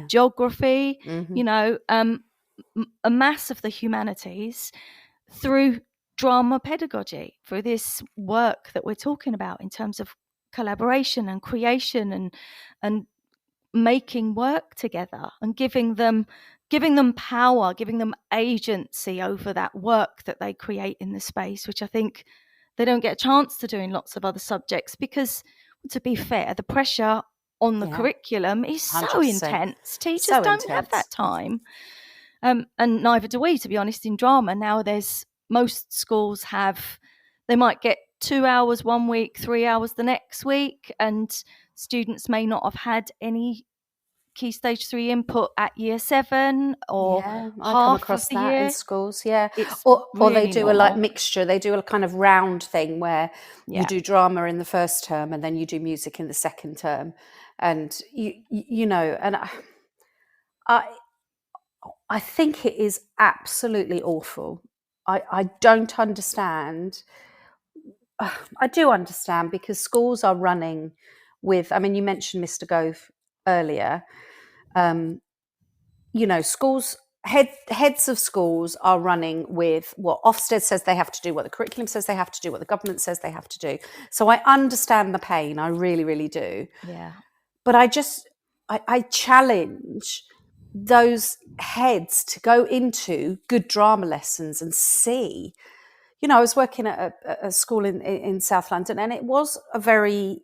geography, a mass of the humanities through drama pedagogy, through this work that we're talking about in terms of collaboration and creation and making work together and giving them power, giving them agency over that work that they create in the space, which I think they don't get a chance to do in lots of other subjects, because, to be fair, the pressure on the curriculum is 100%. So intense. Teachers don't have that time. And neither do we, to be honest, in drama. Now most schools they might get 2 hours one week, 3 hours the next week, and students may not have had any Key Stage 3 input at Year 7 or I half come across of the that year. in schools, or really they do normal. a mixture. They do a kind of round thing where you do drama in the first term and then you do music in the second term, and and I think it is absolutely awful. I don't understand. I do understand, because schools are running with, you mentioned Mr. Gove earlier. Schools, heads of schools are running with what Ofsted says they have to do, what the curriculum says they have to do, what the government says they have to do. So I understand the pain. I really, really do. Yeah. But I challenge those heads to go into good drama lessons and see. I was working at a school in South London, and it was a very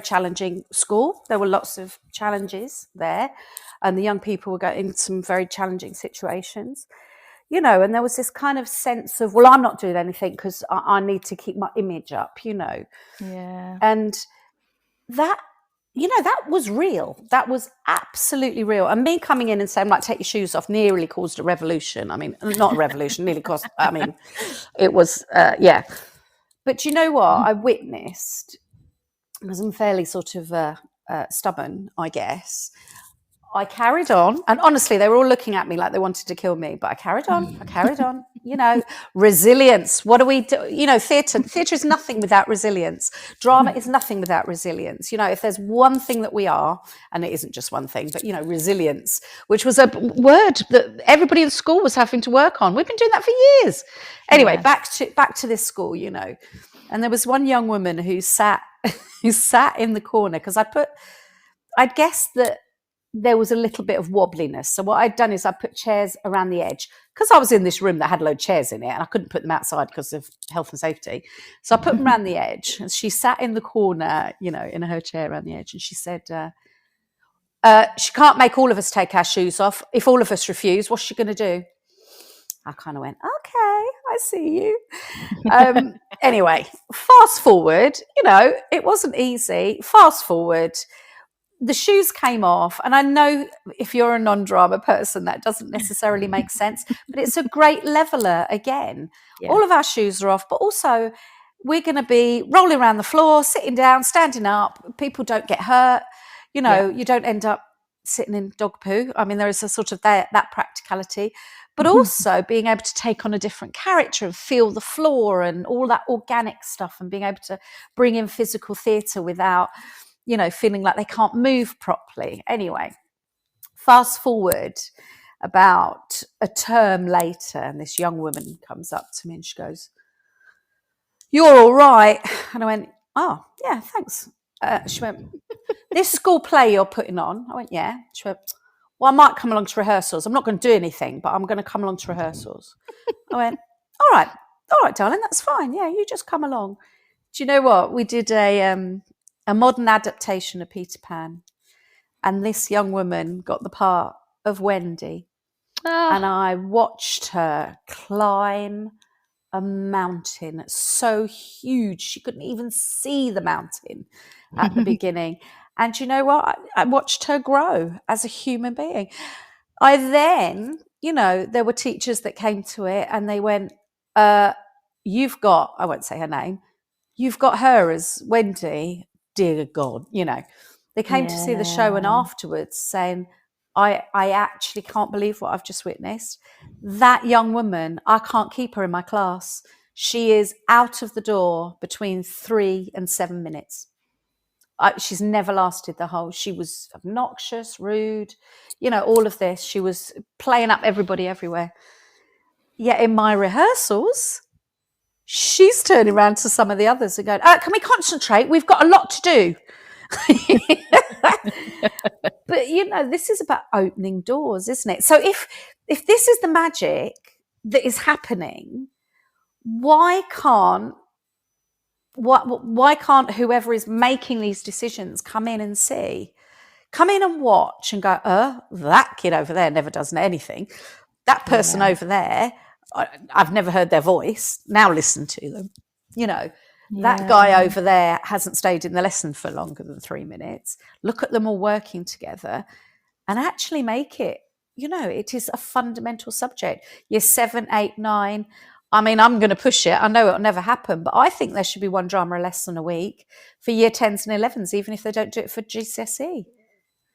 challenging school. There were lots of challenges there, and the young people were going into some very challenging situations. you know, and there was this kind of sense of, well, I'm not doing anything because I need to keep my image up, you know. Yeah. And that, you know, that was real. That was absolutely real. And me coming in and saying, like, take your shoes off, nearly caused a revolution. I mean, not a revolution, nearly caused, I mean, it was, yeah. But you know what I witnessed, because I'm fairly sort of stubborn, I guess. I carried on, and honestly, they were all looking at me like they wanted to kill me, but I carried on, you know, resilience. What do we do? You know, theatre is nothing without resilience. Drama is nothing without resilience. You know, if there's one thing that we are, and it isn't just one thing, but, you know, resilience, which was a word that everybody in school was having to work on. We've been doing that for years. Anyway, back to this school, you know, and there was one young woman who sat in the corner, because I'd guessed that there was a little bit of wobbliness. So what I'd done is I put chairs around the edge, because I was in this room that had a load of chairs in it and I couldn't put them outside because of health and safety. So I put them around the edge, and she sat in the corner, you know, in her chair around the edge, and she said, she can't make all of us take our shoes off. If all of us refuse, what's she going to do? I kind of went, okay, I see you. Anyway, fast forward, you know, it wasn't easy. Fast forward, the shoes came off, and I know if you're a non-drama person, that doesn't necessarily make sense, but it's a great leveler again. Yeah. All of our shoes are off, but also we're going to be rolling around the floor, sitting down, standing up. People don't get hurt. You know, you don't end up sitting in dog poo. I mean, there is a sort of that practicality, but also being able to take on a different character and feel the floor and all that organic stuff, and being able to bring in physical theatre without, you know, feeling like they can't move properly. Anyway, fast forward about a term later, and this young woman comes up to me and she goes, "You're all right." And I went, "Oh, yeah, thanks." She went, "This school play you're putting on?" I went, "Yeah." She went, "Well, I might come along to rehearsals. I'm not going to do anything, but I'm going to come along to rehearsals." I went, all right, darling, that's fine. Yeah, you just come along." Do you know what? We did a modern adaptation of Peter Pan, and this young woman got the part of Wendy. And I watched her climb a mountain so huge she couldn't even see the mountain at the beginning. And you know what? I watched her grow as a human being. I then, you know, there were teachers that came to it and they went, "You've got," I won't say her name, "you've got her as Wendy." Dear God, you know, they came to see the show, and afterwards saying, I actually can't believe what I've just witnessed. That young woman, I can't keep her in my class. She is out of the door between 3 and 7 minutes. She's never lasted the whole. She was obnoxious, rude, you know, all of this. She was playing up everybody everywhere. Yet in my rehearsals, she's turning around to some of the others and going, "Can we concentrate? We've got a lot to do." But, you know, this is about opening doors, isn't it? So if this is the magic that is happening, why can't whoever is making these decisions come in and watch and go, that kid over there never does anything. That person over there, I've never heard their voice. Now listen to them. You know, that guy over there hasn't stayed in the lesson for longer than 3 minutes. Look at them all working together and actually make it, you know, it is a fundamental subject. Year 7, 8, 9. I mean, I'm going to push it. I know it'll never happen, but I think there should be one drama lesson a week for year 10s and 11s, even if they don't do it for GCSE.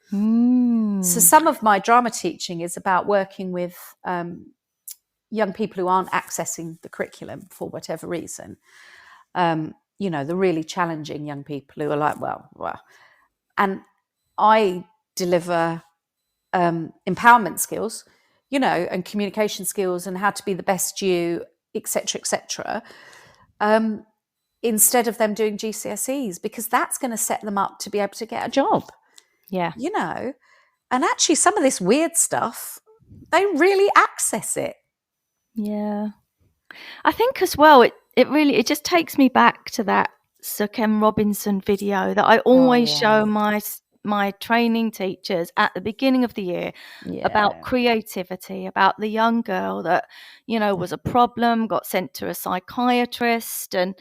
So some of my drama teaching is about working with young people who aren't accessing the curriculum for whatever reason. You know, the really challenging young people who are like, well. And I deliver empowerment skills, you know, and communication skills and how to be the best you, etc., instead of them doing GCSEs, because that's going to set them up to be able to get a job. Yeah. You know, and actually some of this weird stuff, they really access it. Yeah. I think as well, it just takes me back to that Sir Ken Robinson video that I always show my my training teachers at the beginning of the year about creativity, about the young girl that, was a problem, got sent to a psychiatrist, and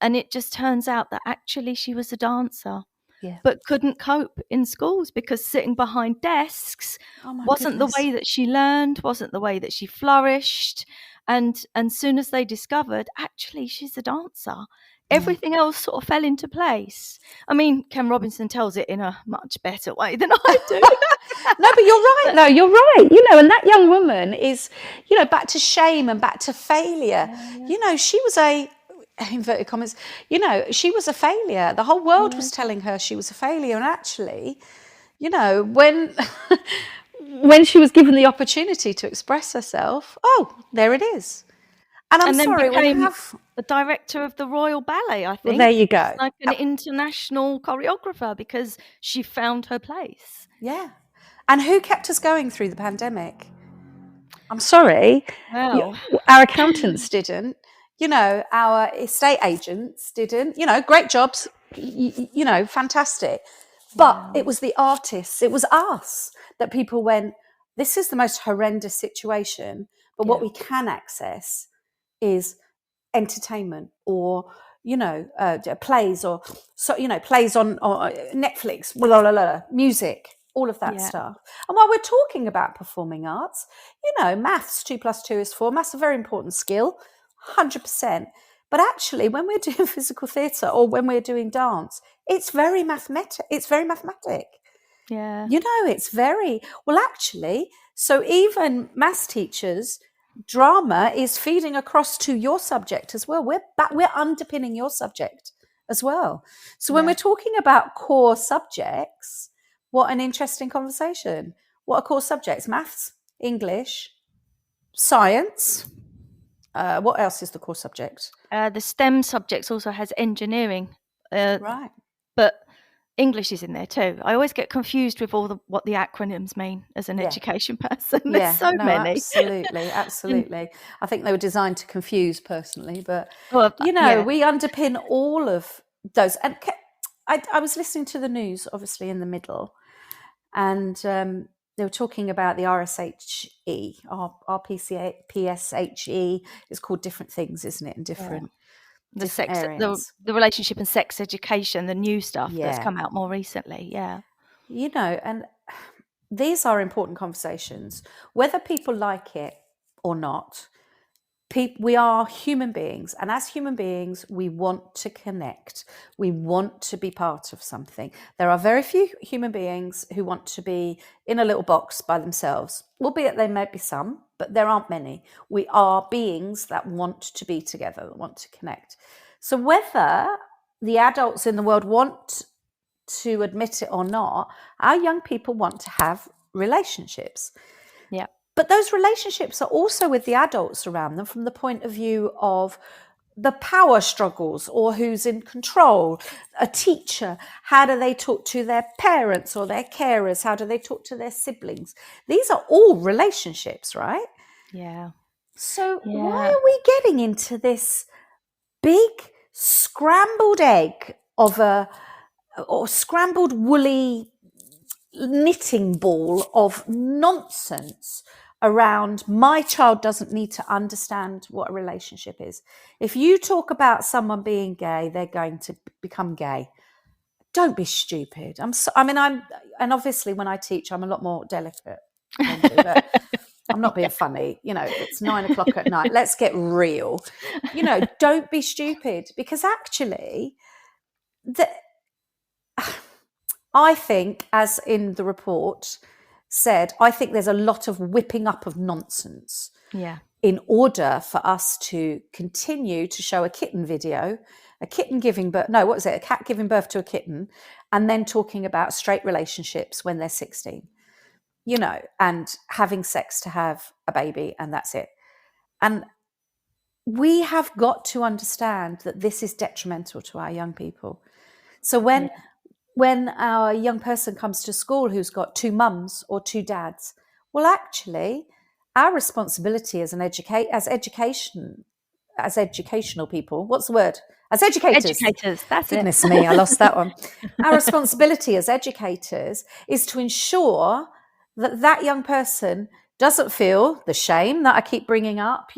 it just turns out that actually she was a dancer. Yeah. But couldn't cope in schools because sitting behind desks my wasn't goodness. the way that she learned, wasn't the way that she flourished. And soon as they discovered, actually, she's a dancer, everything else sort of fell into place. I mean, Ken Robinson tells it in a much better way than I do. No, but you're right. No, you're right. And that young woman is, back to shame and back to failure. She was inverted commas, she was a failure. The whole world was telling her she was a failure. And actually, when she was given the opportunity to express herself, there it is. And I'm sorry, became the director of the Royal Ballet, I think. Well, there you go. Like an international choreographer because she found her place. Yeah. And who kept us going through the pandemic? I'm sorry. Well, our accountants didn't. Our estate agents didn't. Great jobs. Fantastic. But it was the artists. It was us that people went, this is the most horrendous situation. But what we can access is entertainment or, plays or, plays on Netflix, music, all of that stuff. And while we're talking about performing arts, maths, 2 + 2 is 4. Maths is a very important skill, 100%. But actually, when we're doing physical theatre or when we're doing dance, it's very mathematic. Yeah. It's very, well, actually, so even maths teachers, drama is feeding across to your subject as well. We're underpinning your subject as well. So when we're talking about core subjects, what an interesting conversation. What are core subjects? Maths, English, science. What else is the core subject? The STEM subjects also has engineering. Right. But English is in there too. I always get confused with what the acronyms mean as an education person. There's so many. Absolutely. I think they were designed to confuse personally, but we underpin all of those. And I was listening to the news, obviously, in the middle, and they were talking about the RSHE, PSHE. It's called different things, isn't it? In different the sex, areas. the relationship and sex education, the new stuff that's come out more recently. Yeah. And these are important conversations, whether people like it or not. We are human beings, and as human beings, we want to connect. We want to be part of something. There are very few human beings who want to be in a little box by themselves, albeit there may be some, but there aren't many. We are beings that want to be together, that want to connect. So whether the adults in the world want to admit it or not, our young people want to have relationships. Yeah. But those relationships are also with the adults around them from the point of view of the power struggles or who's in control. A teacher, how do they talk to their parents or their carers? How do they talk to their siblings? These are all relationships, right? Yeah. So why are we getting into this big scrambled egg or scrambled woolly knitting ball of nonsense around my child doesn't need to understand what a relationship is? If you talk about someone being gay, they're going to become gay. Don't be stupid. And obviously when I teach, I'm a lot more delicate than you, but I'm not being funny. It's 9:00 at night. Let's get real. Don't be stupid, because actually I think, as in the report said, I think there's a lot of whipping up of nonsense in order for us to continue to show a kitten video, a cat giving birth to a kitten, and then talking about straight relationships when they're 16, and having sex to have a baby, and that's it. And we have got to understand that this is detrimental to our young people. So when our young person comes to school who's got 2 mums or 2 dads, well, actually, our responsibility as educational people, what's the word? As educators. Educators, that's it. Goodness me, I lost that one. Our responsibility as educators is to ensure that that young person doesn't feel the shame that I keep bringing up,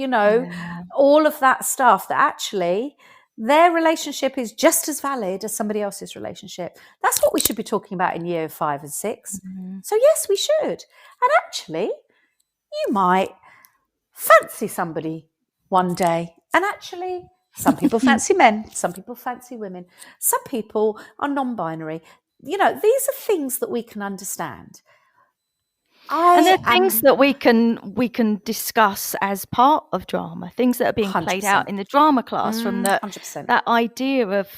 all of that stuff, that actually their relationship is just as valid as somebody else's relationship. That's what we should be talking about in year 5 and 6. So yes, we should. And actually, you might fancy somebody one day. And actually, some people fancy men, some people fancy women, some people are non-binary. These are things that we can understand. And they're things that we can discuss as part of drama, things that are being 100%. played out in the drama classroom, 100%. that idea of,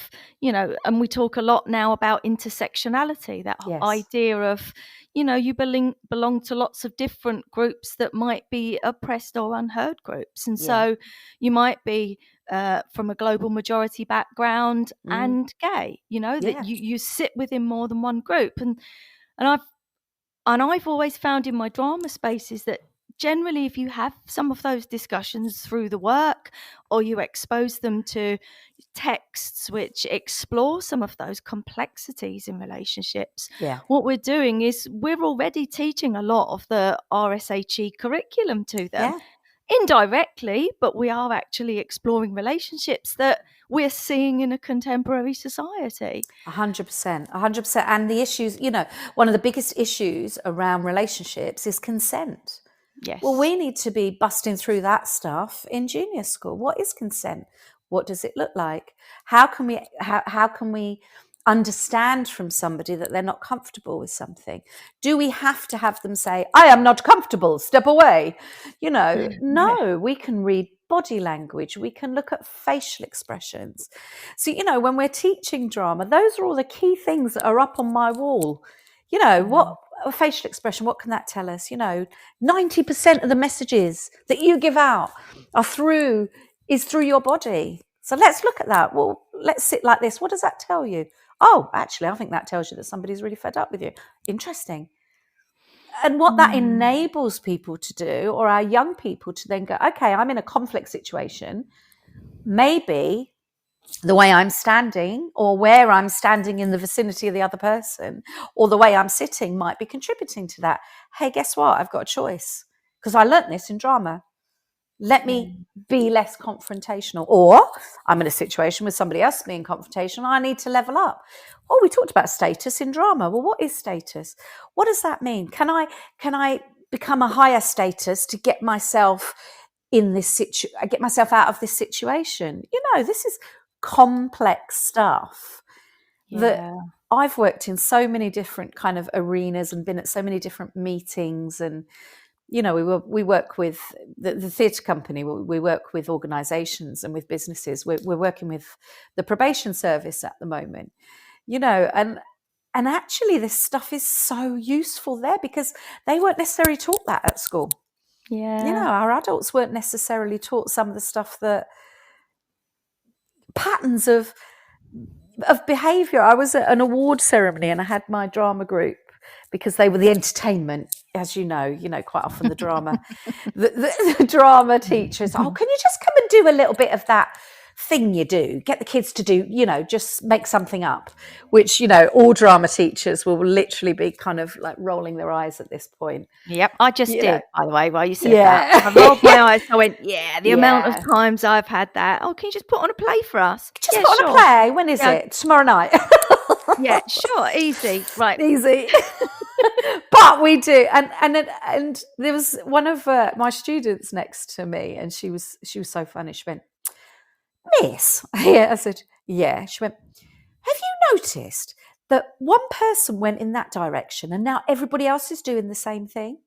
and we talk a lot now about intersectionality, that Yes. idea of, you belong to lots of different groups that might be oppressed or unheard groups. And so you might be from a global majority background and gay, that you sit within more than one group. And I've always found in my drama spaces that generally if you have some of those discussions through the work, or you expose them to texts which explore some of those complexities in relationships, what we're doing is we're already teaching a lot of the RSHE curriculum to them. Indirectly, but we are actually exploring relationships that we're seeing in a contemporary society. 100%. And the issues, one of the biggest issues around relationships is consent. Yes. Well, we need to be busting through that stuff in junior school. What is consent? What does it look like? How can we understand from somebody that they're not comfortable with something? Do we have to have them say, I am not comfortable, step away? No, we can read body language. We can look at facial expressions. So, when we're teaching drama, those are all the key things that are up on my wall. What a facial expression, what can that tell us? 90% of the messages that you give out is through your body. So let's look at that. Well, let's sit like this. What does that tell you? Oh, actually, I think that tells you that somebody's really fed up with you. Interesting. And what that enables people to do, or our young people to then go, okay, I'm in a conflict situation. Maybe the way I'm standing, or where I'm standing in the vicinity of the other person, or the way I'm sitting might be contributing to that. Hey, guess what? I've got a choice, because I learnt this in drama. Let me be less confrontational. Or I'm in a situation with somebody else being confrontational. I need to level up. Oh, we talked about status in drama. Well, what is status? What does that mean? Can I become a higher status to get myself in this get myself out of this situation? This is complex stuff that I've worked in so many different kind of arenas and been at so many different meetings. And we work with the theatre company. We work with organisations and with businesses. We're working with the probation service at the moment. And actually, this stuff is so useful there, because they weren't necessarily taught that at school. Yeah, our adults weren't necessarily taught some of the stuff, that patterns of behaviour. I was at an award ceremony and I had my drama group, because they were the entertainment, as you know, quite often the drama, the drama teachers. Oh, can you just come and do a little bit of that thing you do? Get the kids to do, just make something up, which, all drama teachers will literally be kind of like rolling their eyes at this point. Yep, I just did, by the way, while you said that. I rolled my eyes. I went, the amount of times I've had that. Oh, can you just put on a play for us? Just put on a play. When is it? Tomorrow night. Yeah, sure, easy, right, easy. But we do, and there was one of my students next to me, and she was so funny. She went, Miss, I said, yeah. She went, have you noticed that one person went in that direction and now everybody else is doing the same thing?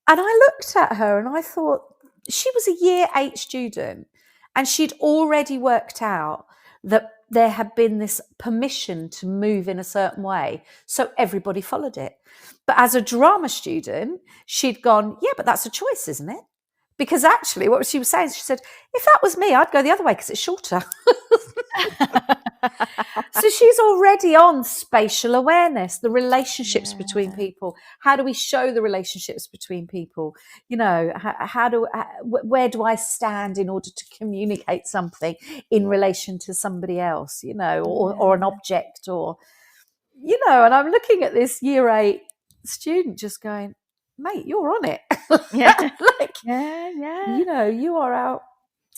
And I looked at her and I thought, she was a year 8 student, and she'd already worked out that there had been this permission to move in a certain way, so everybody followed it. But as a drama student, she'd gone, yeah, but that's a choice, isn't it? Because actually what she was saying, she said, if that was me, I'd go the other way because it's shorter. So she's already on spatial awareness, the relationships between people. How do we show the relationships between people? You know, where do I stand in order to communicate something in relation to somebody else, you know, or an object, or, you know, and I'm looking at this year 8 student just going, mate, you're on it. Like, you know, you are out.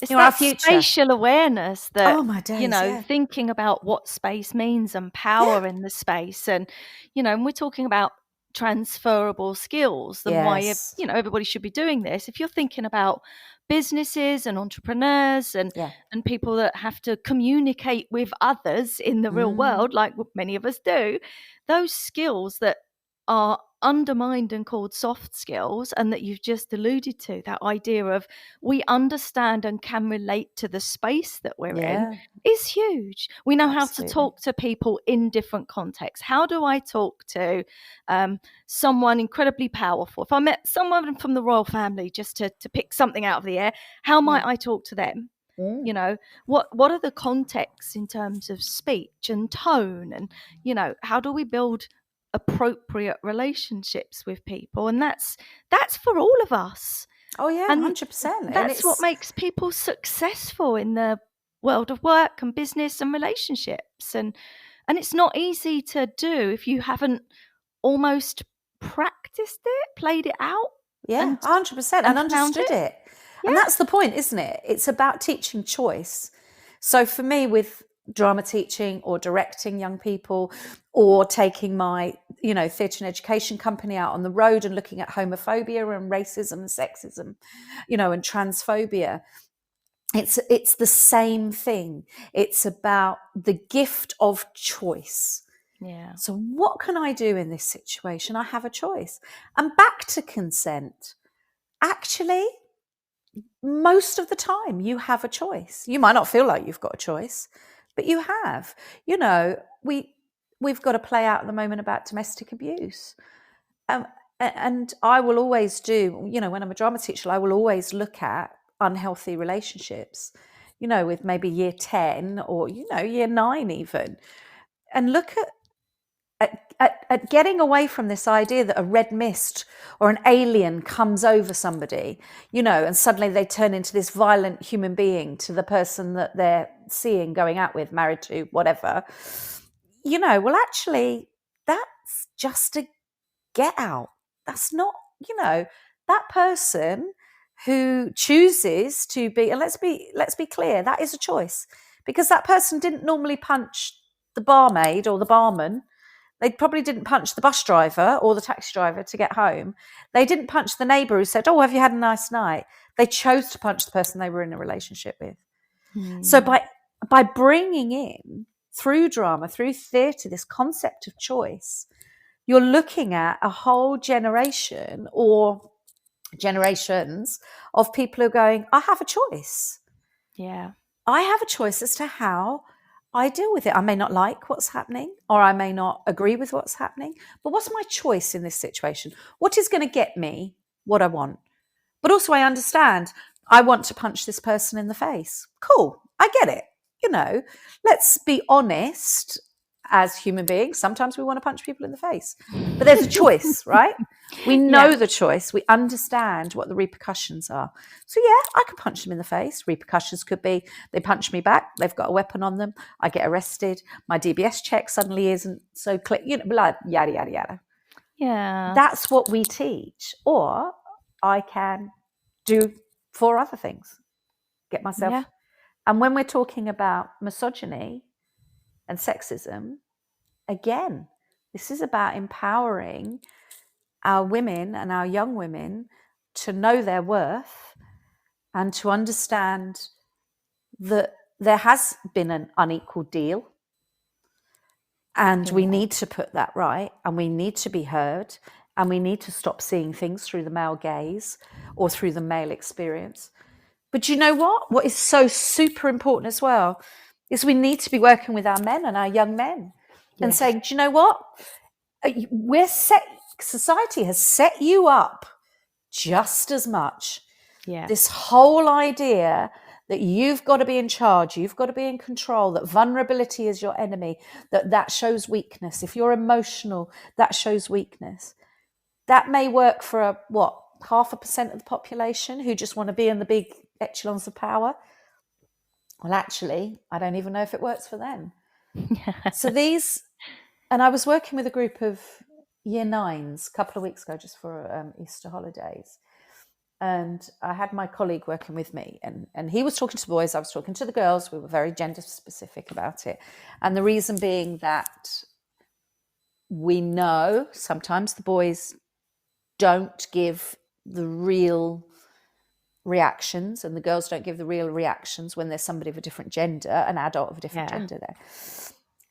It's You're our that future. spatial awareness that, Oh my days, you know, yeah. thinking about what space means and power in the space. And, you know, and we're talking about transferable skills and why, Yes. you know, everybody should be doing this. If you're thinking about businesses and entrepreneurs and people that have to communicate with others in the real world, like many of us do, those skills that are undermined and called soft skills, and that you've just alluded to, that idea of we understand and can relate to the space that we're in, is huge. We know how to talk to people in different contexts. How do I talk to someone incredibly powerful? If I met someone from the royal family, just to pick something out of the air, how might I talk to them? You know, what are the contexts in terms of speech and tone, and, you know, how do we build appropriate relationships with people? And that's for all of us. Oh yeah, and 100%. that's what makes people successful in the world of work and business and relationships. And it's not easy to do if you haven't almost practiced it, played it out. Yeah, 100%, and understood it. And that's the point, isn't it? It's about teaching choice. So for me, with drama teaching or directing young people, or taking my, you know, theatre and education company out on the road and looking at homophobia and racism and sexism, you know, and transphobia, it's the same thing. It's about the gift of choice. Yeah. So what can I do in this situation? I have a choice. And back to consent. Actually, most of the time you have a choice. You might not feel like you've got a choice, but you have. You know, we've got to play out at the moment about domestic abuse. And I will always do, you know, when I'm a drama teacher, I will always look at unhealthy relationships, you know, with maybe year 10 or, you know, year 9 even, and look at getting away from this idea that a red mist or an alien comes over somebody, you know, and suddenly they turn into this violent human being to the person that they're seeing, going out with, married to, whatever. You know, well, actually, that's just a get out. That's not, you know, that person who chooses to be, and let's be clear, that is a choice, because that person didn't normally punch the barmaid or the barman. They probably didn't punch the bus driver or the taxi driver to get home. They didn't punch the neighbour who said, "Oh, have you had a nice night?" They chose to punch the person they were in a relationship with. So by bringing in, through drama, through theatre, this concept of choice, you're looking at a whole generation or generations of people who are going, I have a choice. Yeah. I have a choice as to how I deal with it. I may not like what's happening, or I may not agree with what's happening, but what's my choice in this situation? What is going to get me what I want? But also I understand I want to punch this person in the face. Cool. I get it. You know, let's be honest. As human beings, sometimes we want to punch people in the face, but there's a choice, right? We know the choice. We understand what the repercussions are. So yeah, I could punch them in the face. Repercussions could be they punch me back. They've got a weapon on them. I get arrested. My DBS check suddenly isn't so clear. You know, like yada yada yada. Yeah. That's what we teach. Or I can do 4 other things. Get myself. Yeah. And when we're talking about misogyny and sexism, again, this is about empowering our women and our young women to know their worth and to understand that there has been an unequal deal, and we need to put that right, and we need to be heard, and we need to stop seeing things through the male gaze or through the male experience. But you know what? What is so super important as well is we need to be working with our men and our young men and saying, do you know what? Society has set you up just as much. Yeah. This whole idea that you've got to be in charge, you've got to be in control, that vulnerability is your enemy, that shows weakness. If you're emotional, that shows weakness. That may work for 0.5% of the population who just want to be in the big echelons of power. Well, actually, I don't even know if it works for them. So and I was working with a group of year 9s a couple of weeks ago, just for Easter holidays. And I had my colleague working with me, and he was talking to the boys, I was talking to the girls. We were very gender specific about it. And the reason being that we know sometimes the boys don't give the real reactions, and the girls don't give the real reactions when there's somebody of a different gender, an adult of a different gender there.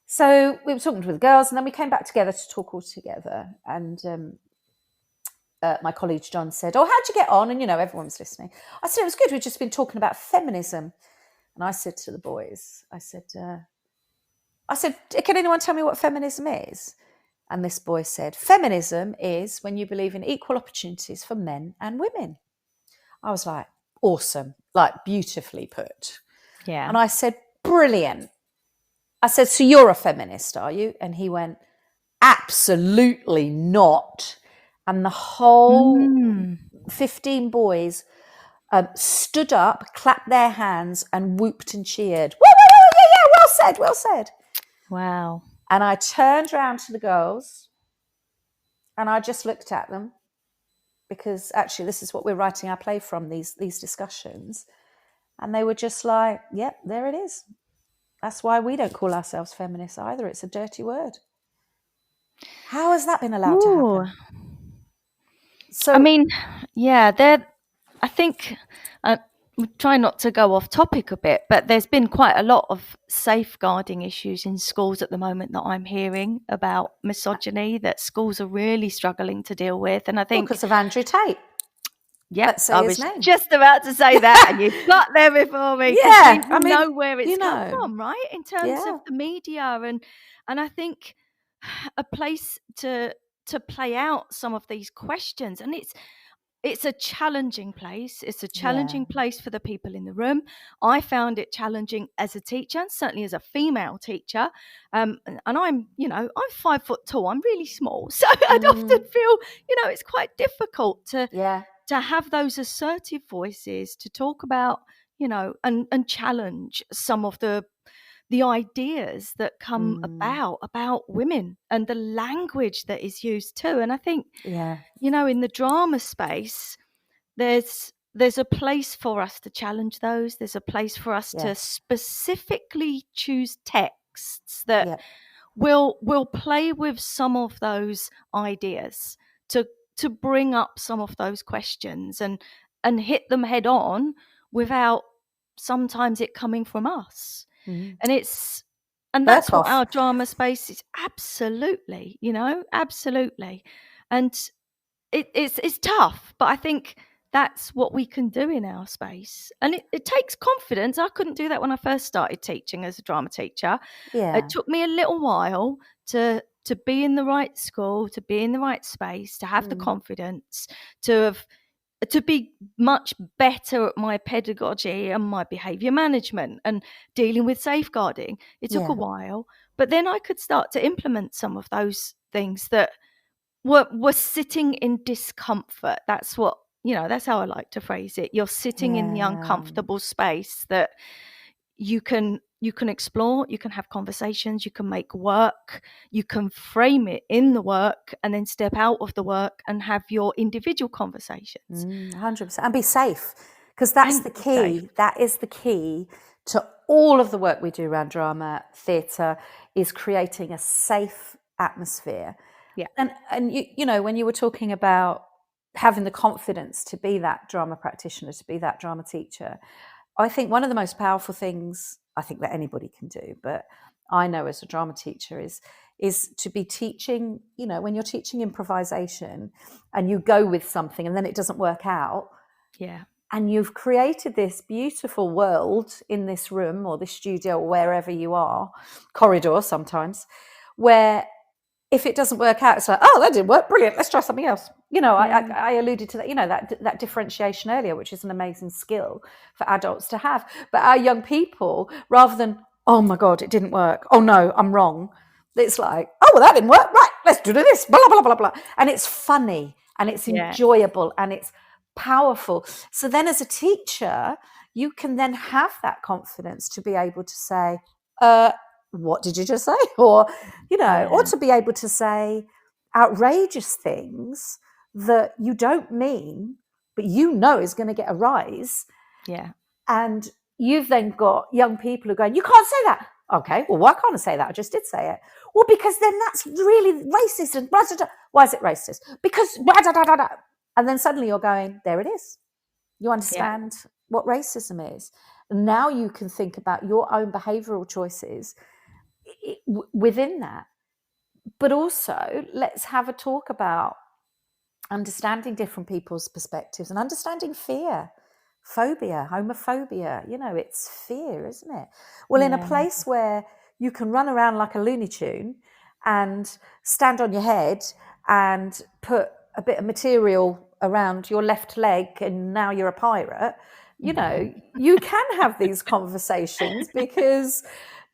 So we were talking to the girls, and then we came back together to talk all together. And my colleague John said, "Oh, how'd you get on?" And, everyone was listening. I said, "It was good. We've just been talking about feminism." And I said to the boys, I said, "Can anyone tell me what feminism is?" And this boy said, "Feminism is when you believe in equal opportunities for men and women." I was like, awesome, like beautifully put. Yeah. And I said, "Brilliant." I said, "So you're a feminist, are you?" And he went, "Absolutely not." And the whole 15 boys stood up, clapped their hands, and whooped and cheered. Woo, woo, woo, yeah, well said, well said. Wow. And I turned around to the girls, and I just looked at them, because actually this is what we're writing our play from, these discussions. And they were just like, "Yep, there it is. That's why we don't call ourselves feminists either. It's a dirty word." How has that been allowed to happen? So, I mean, yeah, I think we try not to go off topic a bit, but there's been quite a lot of safeguarding issues in schools at the moment that I'm hearing about misogyny that schools are really struggling to deal with. And I think because of Andrew Tate. Yeah, say I his was name. just about to say that, and you got there before me. Yeah, I mean, know where it's come from, right? In terms Yeah. of the media, and I think a place to play out some of these questions, and it's a challenging place. It's a challenging place for the people in the room. I found it challenging as a teacher, and certainly as a female teacher. And I'm 5 foot tall. I'm really small, so I'd often feel, it's quite difficult to have those assertive voices to talk about, and challenge some of the ideas that come about women and the language that is used too. And I think, in the drama space, there's a place for us to challenge those. There's a place for us to specifically choose texts that will play with some of those ideas to bring up some of those questions and hit them head on without sometimes it coming from us. And that's what our drama space is. Absolutely, absolutely. And it's tough, but I think that's what we can do in our space. And it takes confidence. I couldn't do that when I first started teaching as a drama teacher. It took me a little while to be in the right school, to be in the right space, to have the confidence, to be much better at my pedagogy and my behaviour management and dealing with safeguarding. It took a while, but then I could start to implement some of those things that were sitting in discomfort. That's what, that's how I like to phrase it. You're sitting in the uncomfortable space that you can explore, you can have conversations, you can make work, you can frame it in the work and then step out of the work and have your individual conversations. 100%. And be safe, because that's the key. That is the key to all of the work we do around drama, theatre, is creating a safe atmosphere. Yeah. And when you were talking about having the confidence to be that drama practitioner, to be that drama teacher, I think one of the most powerful things I think that anybody can do, but I know as a drama teacher is to be teaching, when you're teaching improvisation and you go with something and then it doesn't work out. Yeah. And you've created this beautiful world in this room or this studio or wherever you are, corridor sometimes, where if it doesn't work out, it's like, oh, that didn't work, brilliant, let's try something else. I alluded to that, that differentiation earlier, which is an amazing skill for adults to have. But our young people, rather than, oh my God, it didn't work. Oh no, I'm wrong. It's like, oh, well, that didn't work. Right, let's do this, blah, blah, blah, blah, blah. And it's funny and it's enjoyable and it's powerful. So then as a teacher, you can then have that confidence to be able to say, what did you just say? Or, or to be able to say outrageous things that you don't mean, but is going to get a rise. Yeah. And you've then got young people who are going, you can't say that. Okay, well, why can't I say that? I just did say it. Well, because then that's really racist. And blah, blah, blah. Why is it racist? Because blah, blah, blah, blah. And then suddenly you're going, there it is. You understand what racism is. And now you can think about your own behavioural choices within that. But also, let's have a talk about understanding different people's perspectives and understanding fear. Phobia, homophobia, it's fear, isn't it? Well, in a place where you can run around like a Looney Tune and stand on your head and put a bit of material around your left leg and now you're a pirate, you can have these conversations because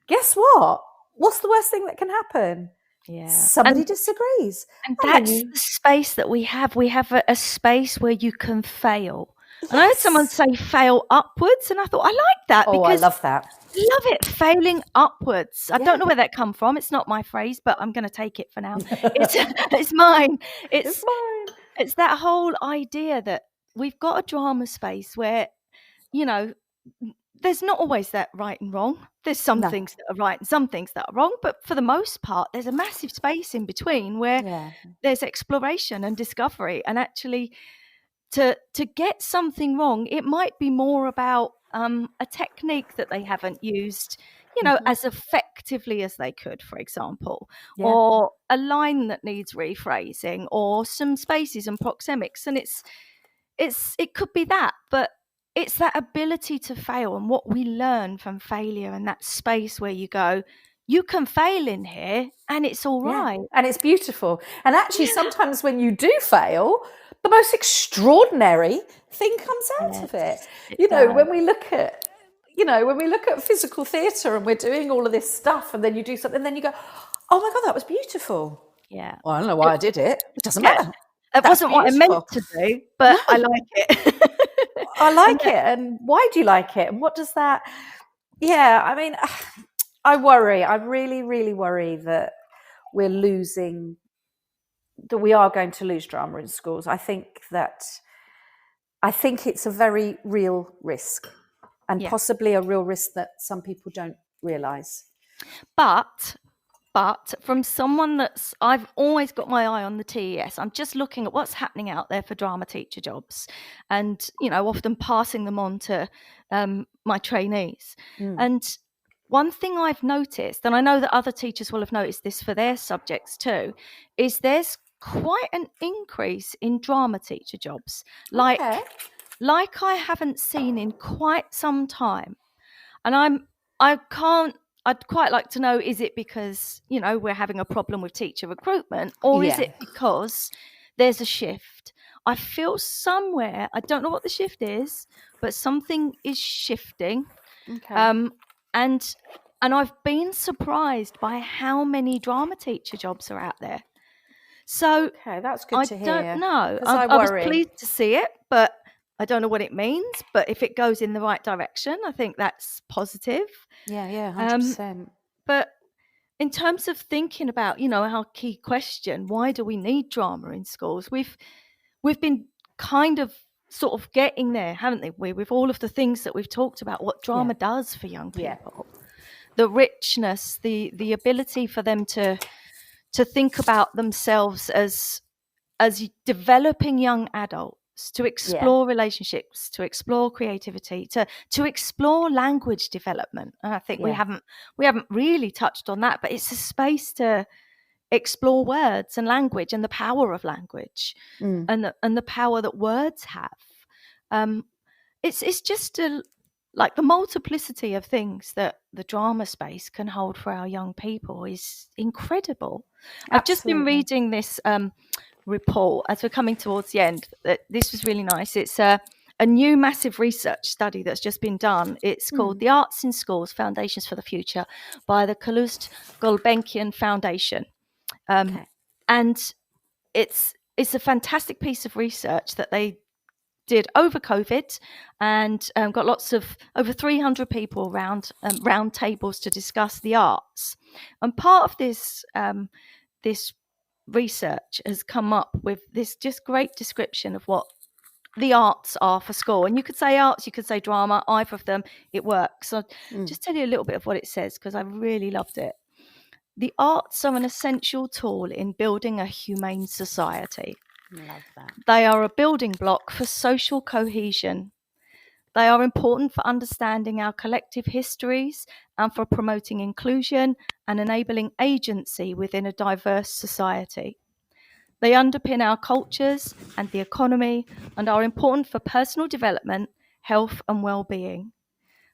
guess what? What's the worst thing that can happen? Yeah, somebody disagrees. And that's the space that we have. We have a space where you can fail. Yes. And I heard someone say fail upwards, and I thought, I like that. Oh, I love that. Love it, failing upwards. I don't know where that come from. It's not my phrase, but I'm going to take it for now. It's mine. It's mine. It's that whole idea that we've got a drama space where, there's not always that right and wrong. There's some things that are right and some things that are wrong, but for the most part, there's a massive space in between where there's exploration and discovery, and actually. To get something wrong, it might be more about a technique that they haven't used, as effectively as they could, for example, or a line that needs rephrasing, or some spaces and proxemics. And it could be that, but it's that ability to fail and what we learn from failure, and that space where you go, you can fail in here and it's all right. And it's beautiful. And actually, sometimes when you do fail, the most extraordinary thing comes out of it. When we look at physical theatre and we're doing all of this stuff, and then you do something, and then you go, oh my God, that was beautiful. Yeah. Well, I don't know why I did it. It doesn't matter. It wasn't what I meant to do, but I like it. I like it. And why do you like it? And what does that? Yeah, I mean, I worry. I really, really worry that we are going to lose drama in schools. I think it's a very real risk, and possibly a real risk that some people don't realise. But from someone I've always got my eye on the TES. I'm just looking at what's happening out there for drama teacher jobs, and often passing them on to my trainees. And one thing I've noticed, and I know that other teachers will have noticed this for their subjects too, is there's quite an increase in drama teacher jobs, like I haven't seen in quite some time. And I'd quite like to know, is it because, we're having a problem with teacher recruitment, or is it because there's a shift? I feel somewhere, I don't know what the shift is, but something is shifting. Okay. And I've been surprised by how many drama teacher jobs are out there. So that's good to hear. I don't know. I was pleased to see it, but I don't know what it means. But if it goes in the right direction, I think that's positive. Yeah, 100%. But in terms of thinking about, our key question, why do we need drama in schools? We've been kind of sort of getting there, haven't we, with all of the things that we've talked about, what drama does for young people. The richness, the ability for them to think about themselves as developing young adults, to explore relationships, to explore creativity, to explore language development. And I think we haven't really touched on that, but it's a space to explore words and language and the power of language and the power that words have. It's just like the multiplicity of things that the drama space can hold for our young people is incredible. Absolutely. I've just been reading this report as we're coming towards the end. This was really nice. It's a new massive research study that's just been done. It's called The Arts in Schools, Foundations for the Future by the Calouste Gulbenkian Foundation. And it's a fantastic piece of research that they did over COVID, and got lots of over 300 people around round tables to discuss the arts. And part of this this research has come up with this just great description of what the arts are for school. And you could say arts, you could say drama, either of them, it works. So just tell you a little bit of what it says, because I really loved it. The arts are an essential tool in building a humane society. Love that. They are a building block for social cohesion. They are important for understanding our collective histories and for promoting inclusion and enabling agency within a diverse society. They underpin our cultures and the economy and are important for personal development, health and well-being.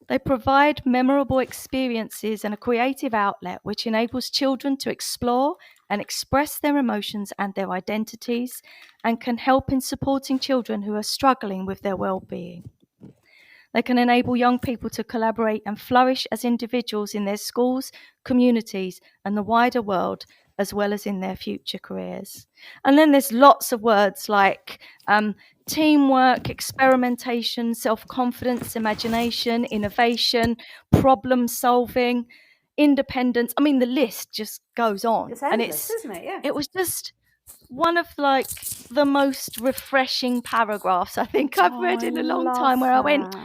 They provide memorable experiences and a creative outlet which enables children to explore and express their emotions and their identities, and can help in supporting children who are struggling with their well-being. They can enable young people to collaborate and flourish as individuals in their schools, communities, and the wider world, as well as in their future careers. And then there's lots of words like teamwork, experimentation, self-confidence, imagination, innovation, problem solving, independence. I mean, the list just goes on. It's endless, isn't it? Yeah. It was just one of like the most refreshing paragraphs I think I've read in a long time, where I went,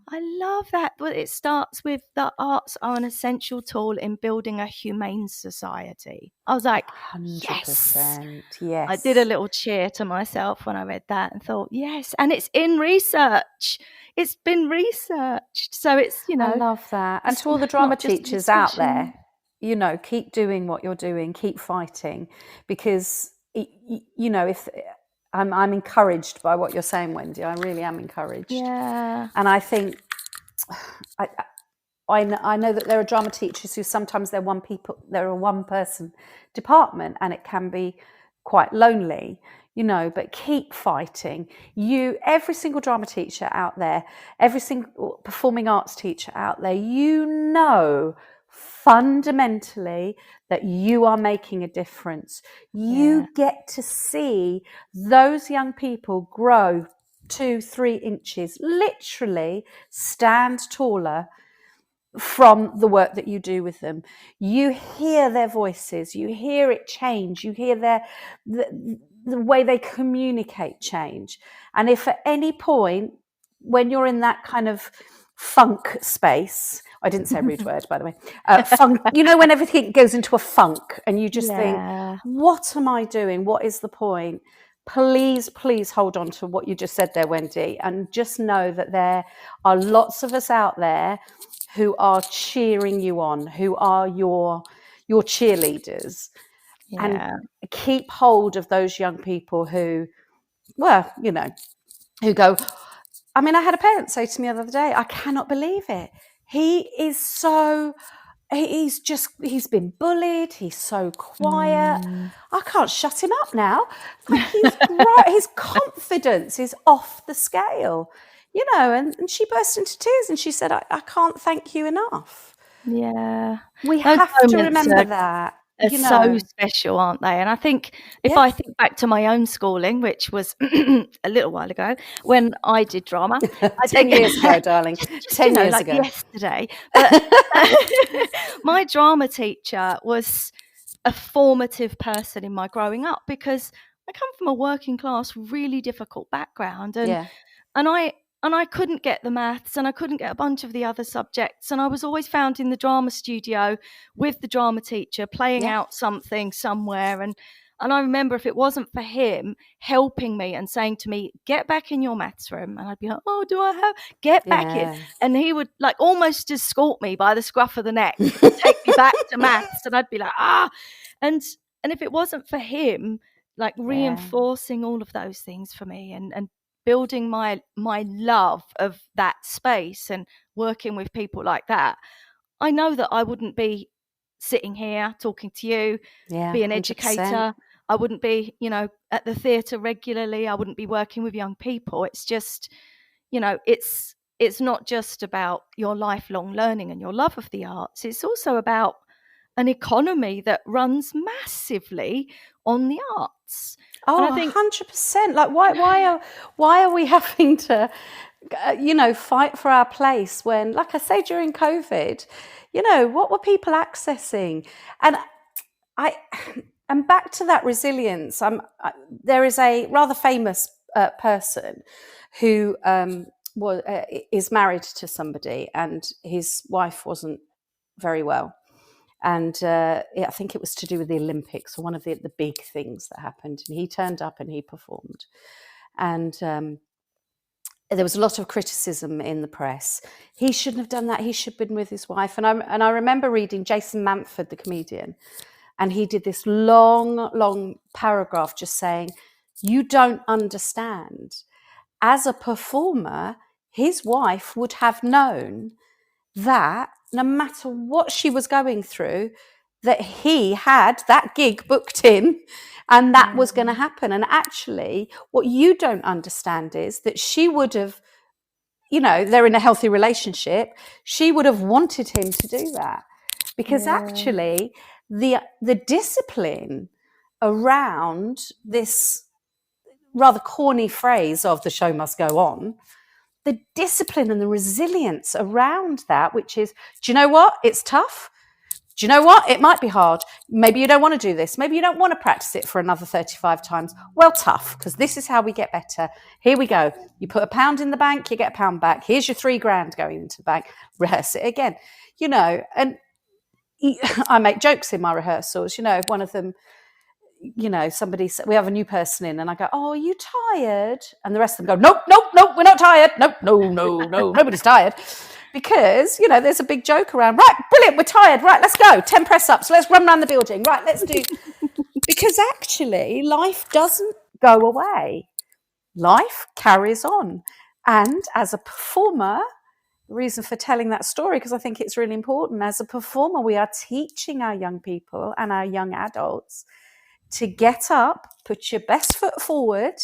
I love that. Well, it starts with the arts are an essential tool in building a humane society. I was like, 100%. Yes. I did a little cheer to myself when I read that and thought, yes. And it's in research. It's been researched. So it's, you know. I love that. And it's to all the not drama just a teachers out discussion. there, you know, keep doing what you're doing, keep fighting, because, you know, if I'm encouraged by what you're saying, Wendy. I really am encouraged. Yeah. And I think I know that there are drama teachers who sometimes they're a one-person department, and it can be quite lonely, you know, but keep fighting. Every single drama teacher out there, every single performing arts teacher out there, you know fundamentally that you are making a difference. You get to see those young people grow 2-3 inches, literally stand taller from the work that you do with them. You hear their voices, you hear it change, you hear the way they communicate change. And if at any point when you're in that kind of funk space, I didn't say a rude word, by the way, funk, you know, when everything goes into a funk and you just think, what am I doing? What is the point? Please hold on to what you just said there, Wendy, and just know that there are lots of us out there who are cheering you on, who are your cheerleaders. And keep hold of those young people who, well, you know, who go, I mean, I had a parent say to me the other day, I cannot believe it. He's been bullied. He's so quiet. I can't shut him up now. Like, his confidence is off the scale, you know, and she burst into tears and she said, I can't thank you enough. Yeah. We Those have to moments remember that. Are you so know. special, aren't they? And I think if I think back to my own schooling, which was a little while ago when I did drama, 10 years ago, darling. 10 years like ago. Yesterday. But my drama teacher was a formative person in my growing up, because I come from a working class, really difficult background, and I couldn't get the maths and I couldn't get a bunch of the other subjects. And I was always found in the drama studio with the drama teacher playing out something somewhere. And I remember, if it wasn't for him helping me and saying to me, get back in your maths room. And I'd be like, oh, do I have? Get back in. And he would like almost escort me by the scruff of the neck, take me back to maths. And I'd be like, And if it wasn't for him, like reinforcing all of those things for me and building my love of that space and working with people like that, I know that I wouldn't be sitting here talking to you, be an 100%. educator. I wouldn't be, at the theatre regularly. I wouldn't be working with young people. It's just, it's not just about your lifelong learning and your love of the arts. It's also about an economy that runs massively on the arts. Oh, And I think 100%. Like, why are we having to, fight for our place when, like I say, during COVID, what were people accessing? And back to that resilience. There is a rather famous person who is married to somebody, and his wife wasn't very well. And I think it was to do with the Olympics, or one of the big things that happened. And he turned up and he performed. And there was a lot of criticism in the press. He shouldn't have done that. He should have been with his wife. And I remember reading Jason Manford, the comedian, and he did this long paragraph just saying, you don't understand. As a performer, his wife would have known that no matter what she was going through, that he had that gig booked in and that was going to happen. And actually, what you don't understand is that she would have, they're in a healthy relationship, she would have wanted him to do that. Because actually, the discipline around this rather corny phrase of the show must go on, the discipline and the resilience around that, which is, do you know what? It's tough. Do you know what? It might be hard. Maybe you don't want to do this. Maybe you don't want to practice it for another 35 times. Well, tough, because this is how we get better. Here we go. You put £1 in the bank, you get £1 back. Here's your $3,000 going into the bank. Rehearse it again. And I make jokes in my rehearsals. One of them, somebody said, we have a new person in, and I go, oh, are you tired? And the rest of them go, nope, we're not tired. No, nobody's tired. Because, there's a big joke around, right, brilliant, we're tired, right, let's go, 10 press-ups, let's run around the building, right, let's do. Because actually, life doesn't go away. Life carries on. And as a performer, the reason for telling that story, because I think it's really important, as a performer, we are teaching our young people and our young adults to get up, put your best foot forward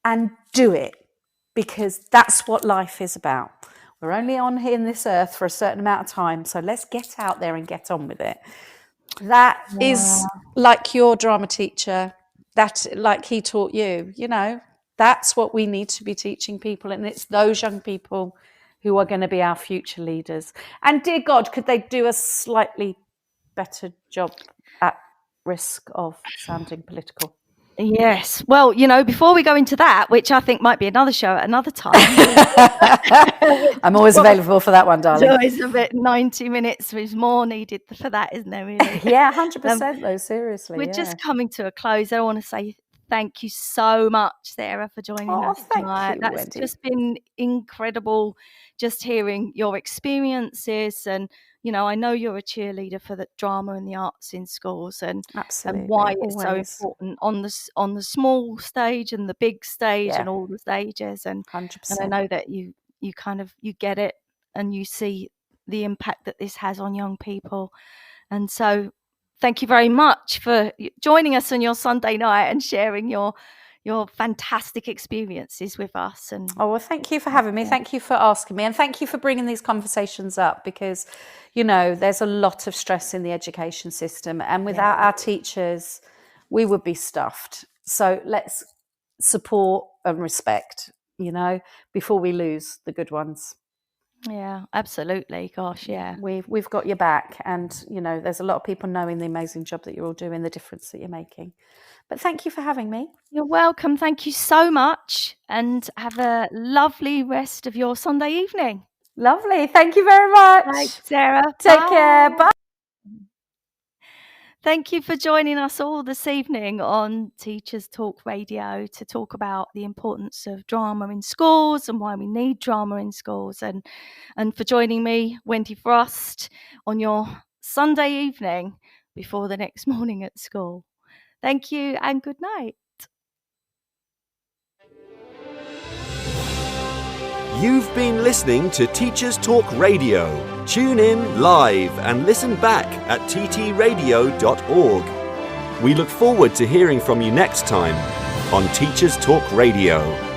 and do it, because that's what life is about. We're only on here in this earth for a certain amount of time, so let's get out there and get on with it. That is like your drama teacher, that like he taught you, that's what we need to be teaching people, and it's those young people who are going to be our future leaders. And dear God, could they do a slightly better job at risk of sounding political? Yes. Well, before we go into that, which I think might be another show at another time. I'm always available for that one, darling. So it's a bit 90 minutes is more needed for that, isn't there, really? Yeah, 100% though, seriously. We're just coming to a close. I want to say thank you so much, Sarah, for joining us tonight. That's Wendy. just been incredible, just hearing your experiences. And I know you're a cheerleader for the drama and the arts in schools, and why it's so important on the small stage and the big stage and all the stages. And 100%. And I know that you get it, and you see the impact that this has on young people. And so thank you very much for joining us on your Sunday night and sharing your fantastic experiences with us. And thank you for having me. Thank you for asking me, and thank you for bringing these conversations up, because there's a lot of stress in the education system, and without our teachers we would be stuffed. So let's support and respect, before we lose the good ones. Yeah, absolutely. Gosh, yeah. We've got your back, and there's a lot of people knowing the amazing job that you're all doing, the difference that you're making. But thank you for having me. You're welcome. Thank you so much, and have a lovely rest of your Sunday evening. Lovely. Thank you very much. Thanks, Sarah. Take care. Bye. Thank you for joining us all this evening on Teachers Talk Radio to talk about the importance of drama in schools and why we need drama in schools, and for joining me, Wendy Frost, on your Sunday evening before the next morning at school. Thank you and good night. You've been listening to Teachers Talk Radio. Tune in live and listen back at ttradio.org. We look forward to hearing from you next time on Teachers Talk Radio.